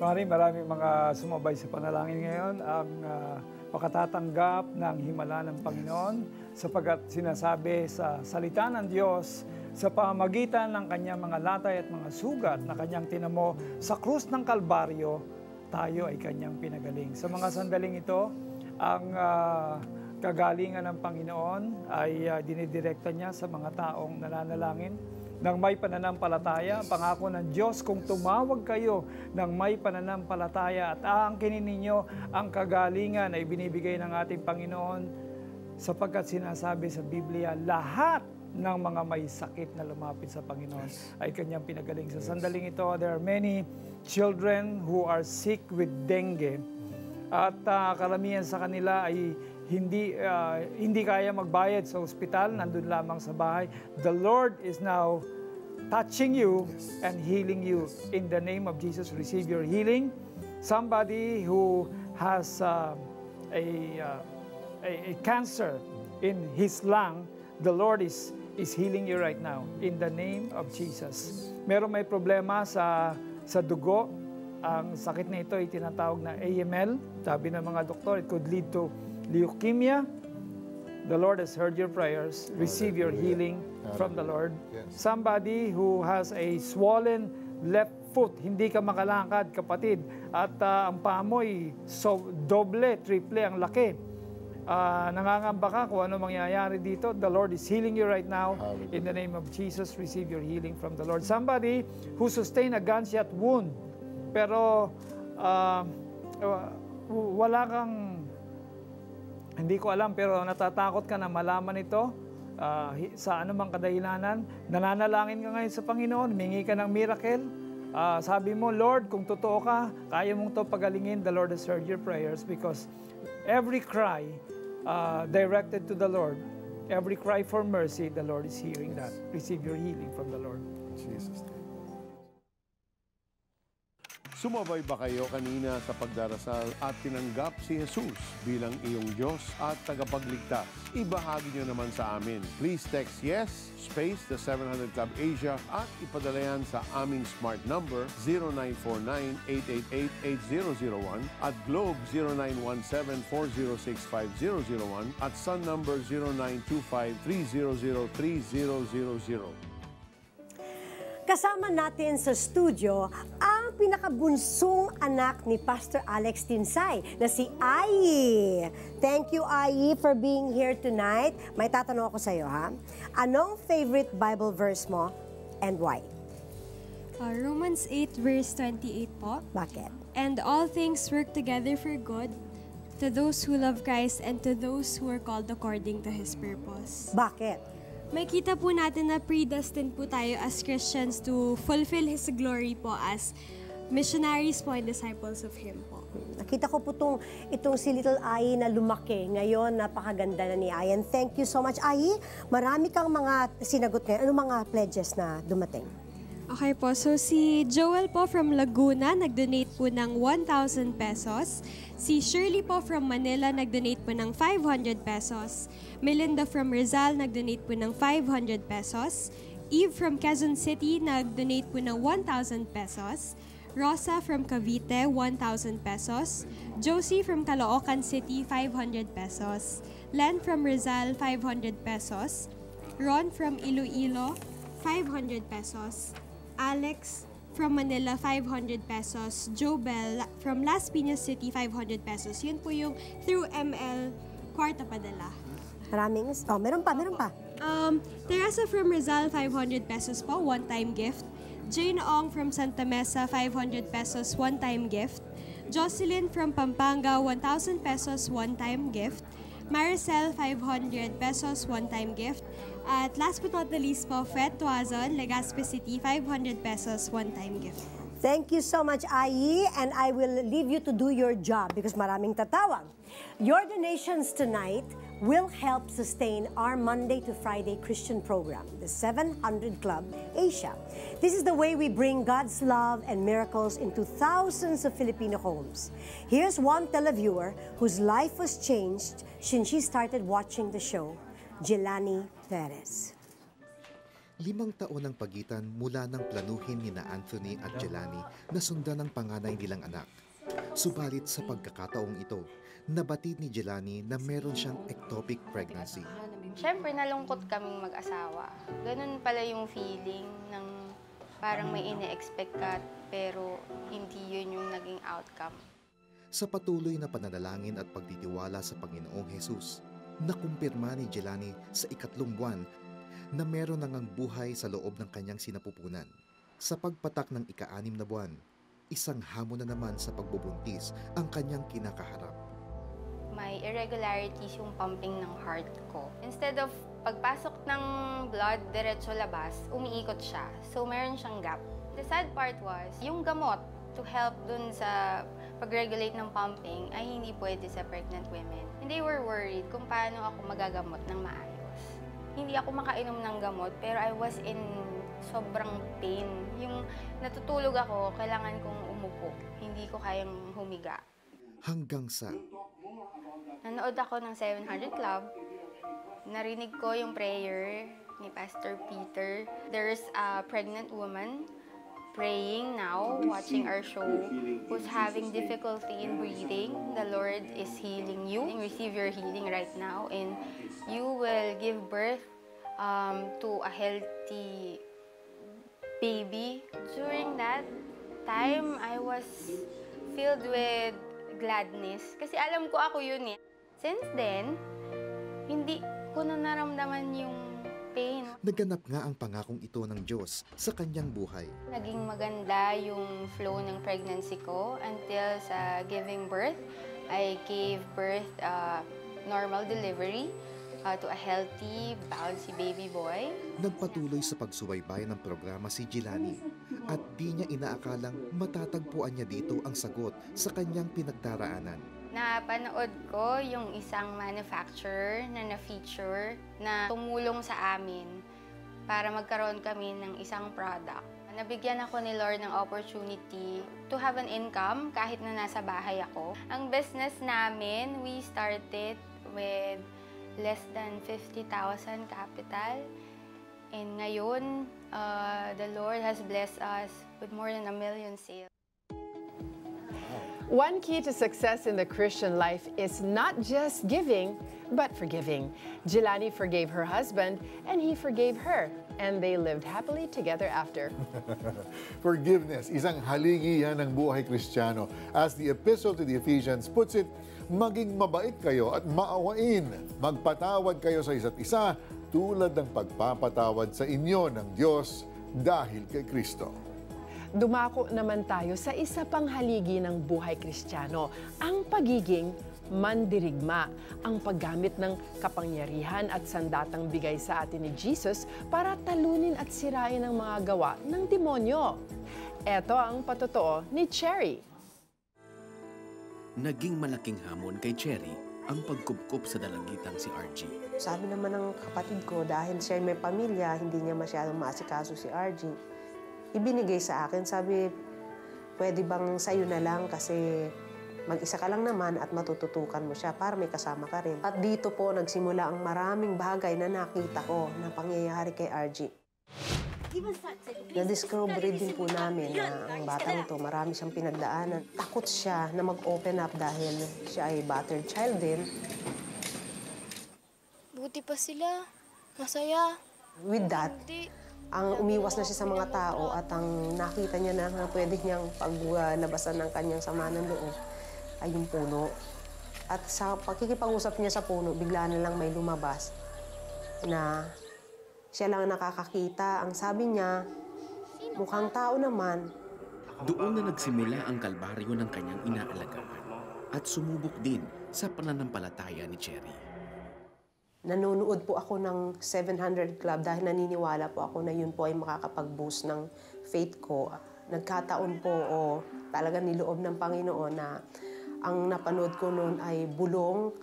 Maraming mga sumabay sa panalangin ngayon ang makatatanggap ng himala ng Panginoon sapagkat sinasabi sa salita ng Diyos sa pamamagitan ng kanyang mga latay at mga sugat na kanyang tinamo sa krus ng Kalbaryo, tayo ay kanyang pinagaling. Sa mga sandaling ito, ang kagalingan ng Panginoon ay dinidirekta niya sa mga taong nananalangin ng may pananampalataya. Pangako ng Diyos, kung tumawag kayo ng may pananampalataya at aangkinin ninyo ang kagalingan ay binibigay ng ating Panginoon sapagkat sinasabi sa Biblia, lahat ng mga may sakit na lumapit sa Panginoon ay kanyang pinagaling. Sa sandaling ito, there are many children who are sick with dengue at karamihan sa kanila ay hindi kaya magbayad sa ospital, nandun lamang sa bahay. The Lord is now touching you and healing you. In the name of Jesus, receive your healing. Somebody who has a cancer in his lung, the Lord is healing you right now. In the name of Jesus. Meron may problema sa dugo. Ang sakit na ito ay tinatawag na AML. Sabi ng mga doktor, it could lead to leukemia. The Lord has heard your prayers. Receive your healing from the Lord. Somebody who has a swollen left foot, hindi ka makalangkad, kapatid, at ang paa mo ay doble, triple ang laki. Nangangamba ka kung ano mangyayari dito. The Lord is healing you right now. In the name of Jesus, receive your healing from the Lord. Somebody who sustained a gunshot wound, pero wala kang, hindi ko alam, pero natatakot ka na malaman ito sa anumang kadahilanan. Nananalangin ka ngayon sa Panginoon, humingi ka ng miracle. Sabi mo, Lord, kung totoo ka, kaya mong to pagalingin. The Lord has heard your prayers because every cry directed to the Lord, every cry for mercy, the Lord is hearing that. Receive your healing from the Lord. In Jesus' name. Sumabay ba kayo kanina sa pagdarasal at tinanggap si Jesus bilang iyong Diyos at tagapagligtas? Ibahagi nyo naman sa amin. Please text yes, space the 700 Club Asia at ipadala yan sa aming smart number 0949-888-8001 at Globe 0917-406-5001 at Sun number 0925-300-3000. Kasama natin sa studio ang pinakabunsong anak ni Pastor Alex Tinsay na si Ai. Thank you, Ai, for being here tonight. May tatanong ako sa iyo, ha? Anong favorite Bible verse mo and why? Romans 8 verse 28 po. Bakit? And all things work together for good to those who love Christ and to those who are called according to His purpose. Bakit? Makita po natin na predestined po tayo as Christians to fulfill His glory po as missionaries po and disciples of Him po. Nakita ko po itong si Little Ai na lumaki. Ngayon, napakaganda na ni Ai. And thank you so much, Ai. Marami kang mga sinagot ngayon. Anong mga pledges na dumating? Okay po, so si Joel po from Laguna, nag-donate po ng 1,000 pesos. Si Shirley po from Manila, nag-donate po ng 500 pesos. Melinda from Rizal, nag-donate po ng 500 pesos. Eve from Quezon City, nag-donate po ng 1,000 pesos. Rosa from Cavite, 1,000 pesos. Josie from Caloocan City, 500 pesos. Len from Rizal, 500 pesos. Ron from Iloilo, 500 pesos. Alex from Manila, 500 pesos. Jobel from Las Piñas City, 500 pesos. Yun po yung through ML Kwarta Padala. Maraming, meron pa. Teresa from Rizal, 500 pesos po, one-time gift. Jane Ong from Santa Mesa, 500 pesos, one-time gift. Jocelyn from Pampanga, 1,000 pesos, one-time gift. Maricel, 500 pesos, one-time gift. At last but not the least po, Fred Tuazon, Legazpi City, 500 pesos, one-time gift. Thank you so much, Ai, and I will leave you to do your job because maraming tatawag. Your donations tonight will help sustain our Monday to Friday Christian program, the 700 Club Asia. This is the way we bring God's love and miracles into thousands of Filipino homes. Here's one televiewer whose life was changed since she started watching the show, Jelani Perez. 5 taon ang pagitan mula ng planuhin ni na Anthony at Jelani na sundan ang panganay nilang anak. Subalit sa pagkakataong ito, nabatid ni Jelani na meron siyang ectopic pregnancy. Siyempre, nalungkot kaming mag-asawa. Ganun pala yung feeling ng parang may ine-expect ka pero hindi yun yung naging outcome. Sa patuloy na pananalangin at pagtitiwala sa Panginoong Jesus, nakumpirma ni Jelani sa 3 buwan na meron nang buhay sa loob ng kanyang sinapupunan. Sa pagpatak ng 6 na buwan, isang hamon na naman sa pagbubuntis ang kanyang kinakaharap. May irregularities yung pumping ng heart ko. Instead of pagpasok ng blood, diretso labas, umiikot siya. So meron siyang gap. The sad part was, yung gamot to help dun sa pag-regulate ng pumping ay hindi pwede sa pregnant women. And they were worried kung paano ako magagamot ng maayos. Hindi ako makainom ng gamot, pero I was in sobrang pain. Yung natutulog ako, kailangan kong umupo. Hindi ko kayang humiga. Hanggang sa Nanood ako ng 700 Club. Narinig ko yung prayer ni Pastor Peter. There's a pregnant woman praying now, watching our show, who's having difficulty in breathing. The Lord is healing you. Receive your healing right now, and you will give birth to a healthy baby. During that time, I was filled with gladness. Kasi alam ko ako yun eh. Since then, hindi ko na naramdaman yung pain. Naganap nga ang pangakong ito ng Diyos sa kanyang buhay. Naging maganda yung flow ng pregnancy ko until sa giving birth. I gave birth normal delivery to a healthy, bouncy baby boy. Nagpatuloy sa pagsubaybay ng programa si Jelani at di niya inaakalang matatagpuan niya dito ang sagot sa kanyang pinagdaraanan. Napanood ko yung isang manufacturer na na-feature na tumulong sa amin para magkaroon kami ng isang product. Nabigyan ako ni Lord ng opportunity to have an income kahit na nasa bahay ako. Ang business namin, we started with less than 50,000 capital. And ngayon, the Lord has blessed us with more than 1 million sales. One key to success in the Christian life is not just giving, but forgiving. Jelani forgave her husband, and he forgave her, and they lived happily together after. Forgiveness, isang haligihan ng buhay Kristiyano. As the Epistle to the Ephesians puts it, maging mabait kayo at maawain. Magpatawad kayo sa isa't isa tulad ng pagpapatawad sa inyo ng Diyos dahil kay Kristo. Dumako naman tayo sa isa pang haligi ng buhay Kristiyano, ang pagiging mandirigma, ang paggamit ng kapangyarihan at sandatang bigay sa atin ni Jesus para talunin at sirain ang mga gawa ng demonyo. Ito ang patotoo ni Cherry. Naging malaking hamon kay Cherry ang pagkupkup sa dalagitang si RG. Sabi naman ng kapatid ko, dahil siya may pamilya, hindi niya masyadong maasikaso si RG. Ibinigay sa akin, sabi, pwede bang sa'yo na lang kasi mag-isa ka lang naman at matututukan mo siya para may kasama ka rin. At dito po nagsimula ang maraming bagay na nakita ko na pangyayari kay RG. Na-discover din po namin na ang batang to, marami siyang pinagdaanan. Takot siya na mag-open up dahil siya ay battered child din. Buti pa sila. Masaya. With that, ang umiwas na siya sa mga tao at ang nakita niya na pwede niyang paglabasan ng kanyang sama ng loob ay yung puno. At sa pagkikipag-usap niya sa puno, bigla na lang may lumabas na siya lang nakakakita. Ang sabi niya, mukhang tao naman. Doon na nagsimula ang kalbaryo ng kanyang inaalagaan at sumubok din sa pananampalataya ni Cherry. Nanonood po ako ng 700 Club dahil naniniwala po ako na yun po ay makakapag-boost ng faith ko. Nagkataon po talaga niloob ng Panginoon na ang napanood ko noon ay bulong.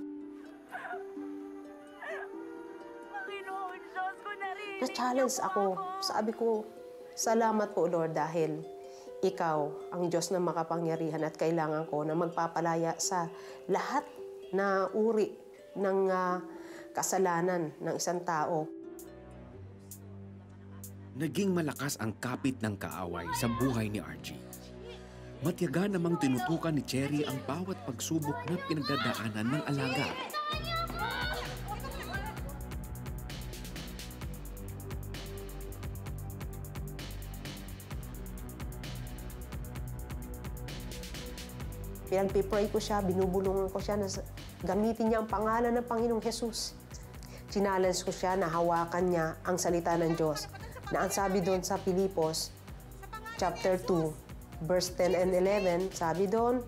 Na-challenge ako. Sabi ko, salamat po Lord dahil ikaw ang Diyos na makapangyarihan at kailangan ko na magpapalaya sa lahat na uri ng kasalanan ng isang tao. Naging malakas ang kapit ng kaaway sa buhay ni RG. Matyaga namang tinutukan ni Cherry ang bawat pagsubok na pinagdadaanan ng alaga. Pinagpipray ko siya, binubulungan ko siya na gamitin niya ang pangalan ng Panginoong Jesus. Challenge ko siya na hawakan niya ang salita ng Diyos. Na ang sabi doon sa Pilipos, chapter 2, verse 10 and 11, sabi doon,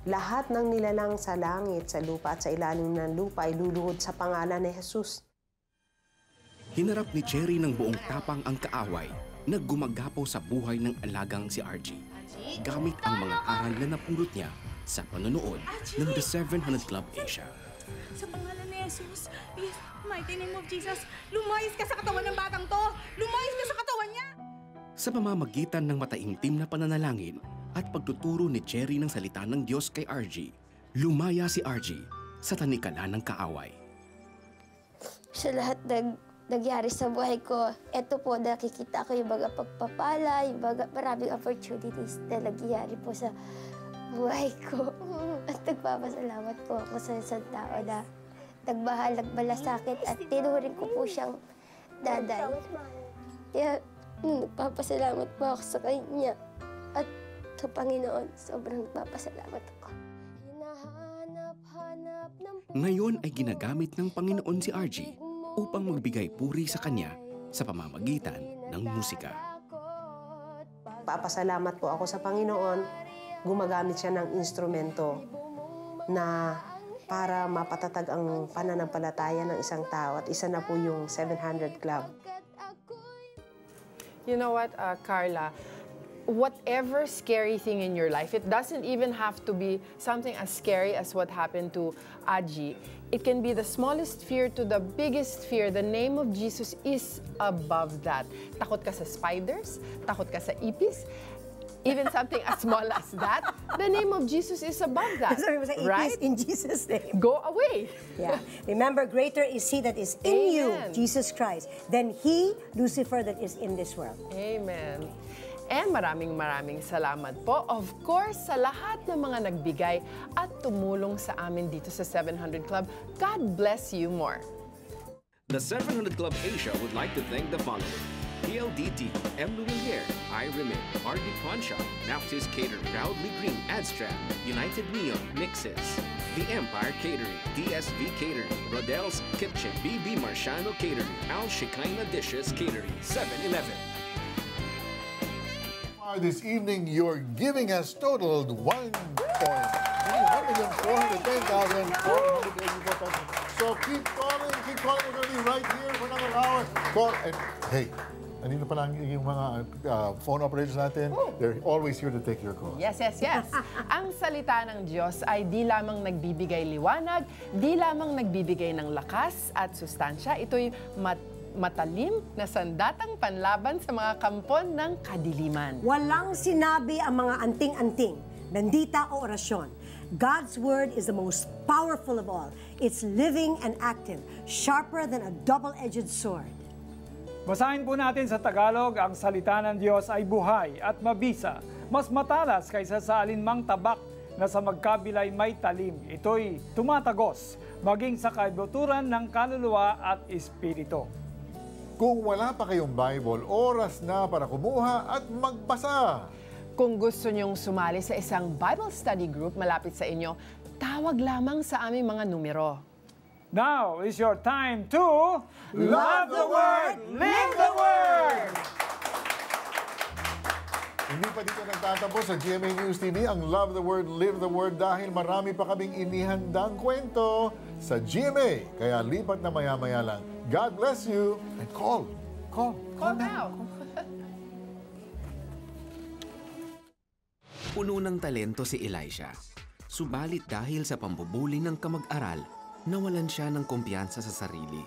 lahat ng nilalang sa langit, sa lupa at sa ilalim ng lupa ay luluhod sa pangalan ni Jesus. Hinarap ni Cherry ng buong tapang ang kaaway na gumagapaw sa buhay ng alagang si RG. Gamit ang mga aral na napulot niya sa panonood ng The 700 Club Asia. Sa pangalan ni Jesus, in mighty name of Jesus, lumayas ka sa katawan ng batang to! Lumayas ka sa katawan niya! Sa pamamagitan ng mataimtim na pananalangin at pagtuturo ni Cherry ng salita ng Diyos kay RG, lumaya si RG sa tanikala ng kaaway. Sa lahat nagyari sa buhay ko, eto po, nakikita ko yung baga pagpapala, yung baga maraming opportunities na nagyari po sa buhay ko. At nagpapasalamat po ako sa isang tao na nagbahalag malasakit at tinuring ko po siyang daday. Kaya nagpapasalamat po ako sa kanya at sa Panginoon. Sobrang nagpapasalamat ako. Ngayon ay ginagamit ng Panginoon si RG upang magbigay puri sa kanya sa pamamagitan ng musika. Papasalamat po ako sa Panginoon. Gumagamit siya ng instrumento na para mapatatag ang pananampalataya ng isang tao at isa na po yung 700 Club. You know what, Carla? whatever scary thing in your life, it doesn't even have to be something as scary as what happened to Aji. It can be the smallest fear to the biggest fear. The name of Jesus is above that. Takot ka sa spiders, takot ka sa ipis, even something as small as that, the name of Jesus is above that. Right? In Jesus' name. Go away. Yeah. Remember, greater is He that is in you, Jesus Christ, than he, Lucifer, that is in this world. Amen. And maraming salamat po, of course, sa lahat ng mga nagbigay at tumulong sa amin dito sa 700 Club. God bless you more. The 700 Club Asia would like to thank the following: PLDT, M. Lumiere, I Remit, RD Pawn Shop, Naptis Cater, Proudly Green, Adstrap, United Neon, Mixes, The Empire Catering, DSV Catering, Rodel's Kitchen, BB Marciano Catering, Al Shekinah Dishes Catering, 7-Eleven. This evening, your giving has totaled $1,410,484. So keep calling. We're going to be right here for another hour. Call and hey, andito pa lang yung mga phone operators natin. They're always here to take your calls. Yes. Ang salita ng Diyos ay di lamang nagbibigay liwanag, di lamang nagbibigay ng lakas at sustansya. Ito'y matalim na sandatang panlaban sa mga kampon ng kadiliman. Walang sinabi ang mga anting-anting, bendita o orasyon. God's word is the most powerful of all. It's living and active, sharper than a double-edged sword. Basahin po natin sa Tagalog, ang salita ng Diyos ay buhay at mabisa, mas matalas kaysa sa alinmang tabak na sa magkabilay may talim. Ito'y tumatagos, maging sa kaibuturan ng kaluluwa at espiritu. Kung wala pa kayong Bible, oras na para kumuha at magbasa. Kung gusto nyong sumali sa isang Bible study group malapit sa inyo, tawag lamang sa aming mga numero. Now is your time to love the Word, live the Word! Hindi pa dito nagtatapos sa GMA News TV ang Love the Word, Live the Word dahil marami pa kaming inihandang kwento sa GMA. Kaya lipat na maya-maya lang. God bless you and call now. Puno ng talento si Elisha. Subalit dahil sa pambubuli ng kamag-aral, nawalan siya ng kumpiyansa sa sarili.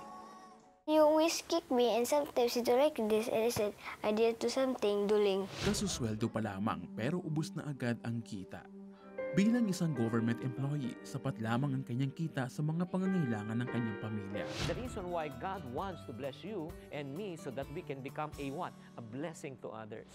He always kick me and sometimes he do like this and I said, I did do something, duling. Kasusweldo pa lamang pero ubos na agad ang kita. Bilang isang government employee, sapat lamang ang kanyang kita sa mga pangangailangan ng kanyang pamilya. The reason why God wants to bless you and me so that we can become a what? A blessing to others.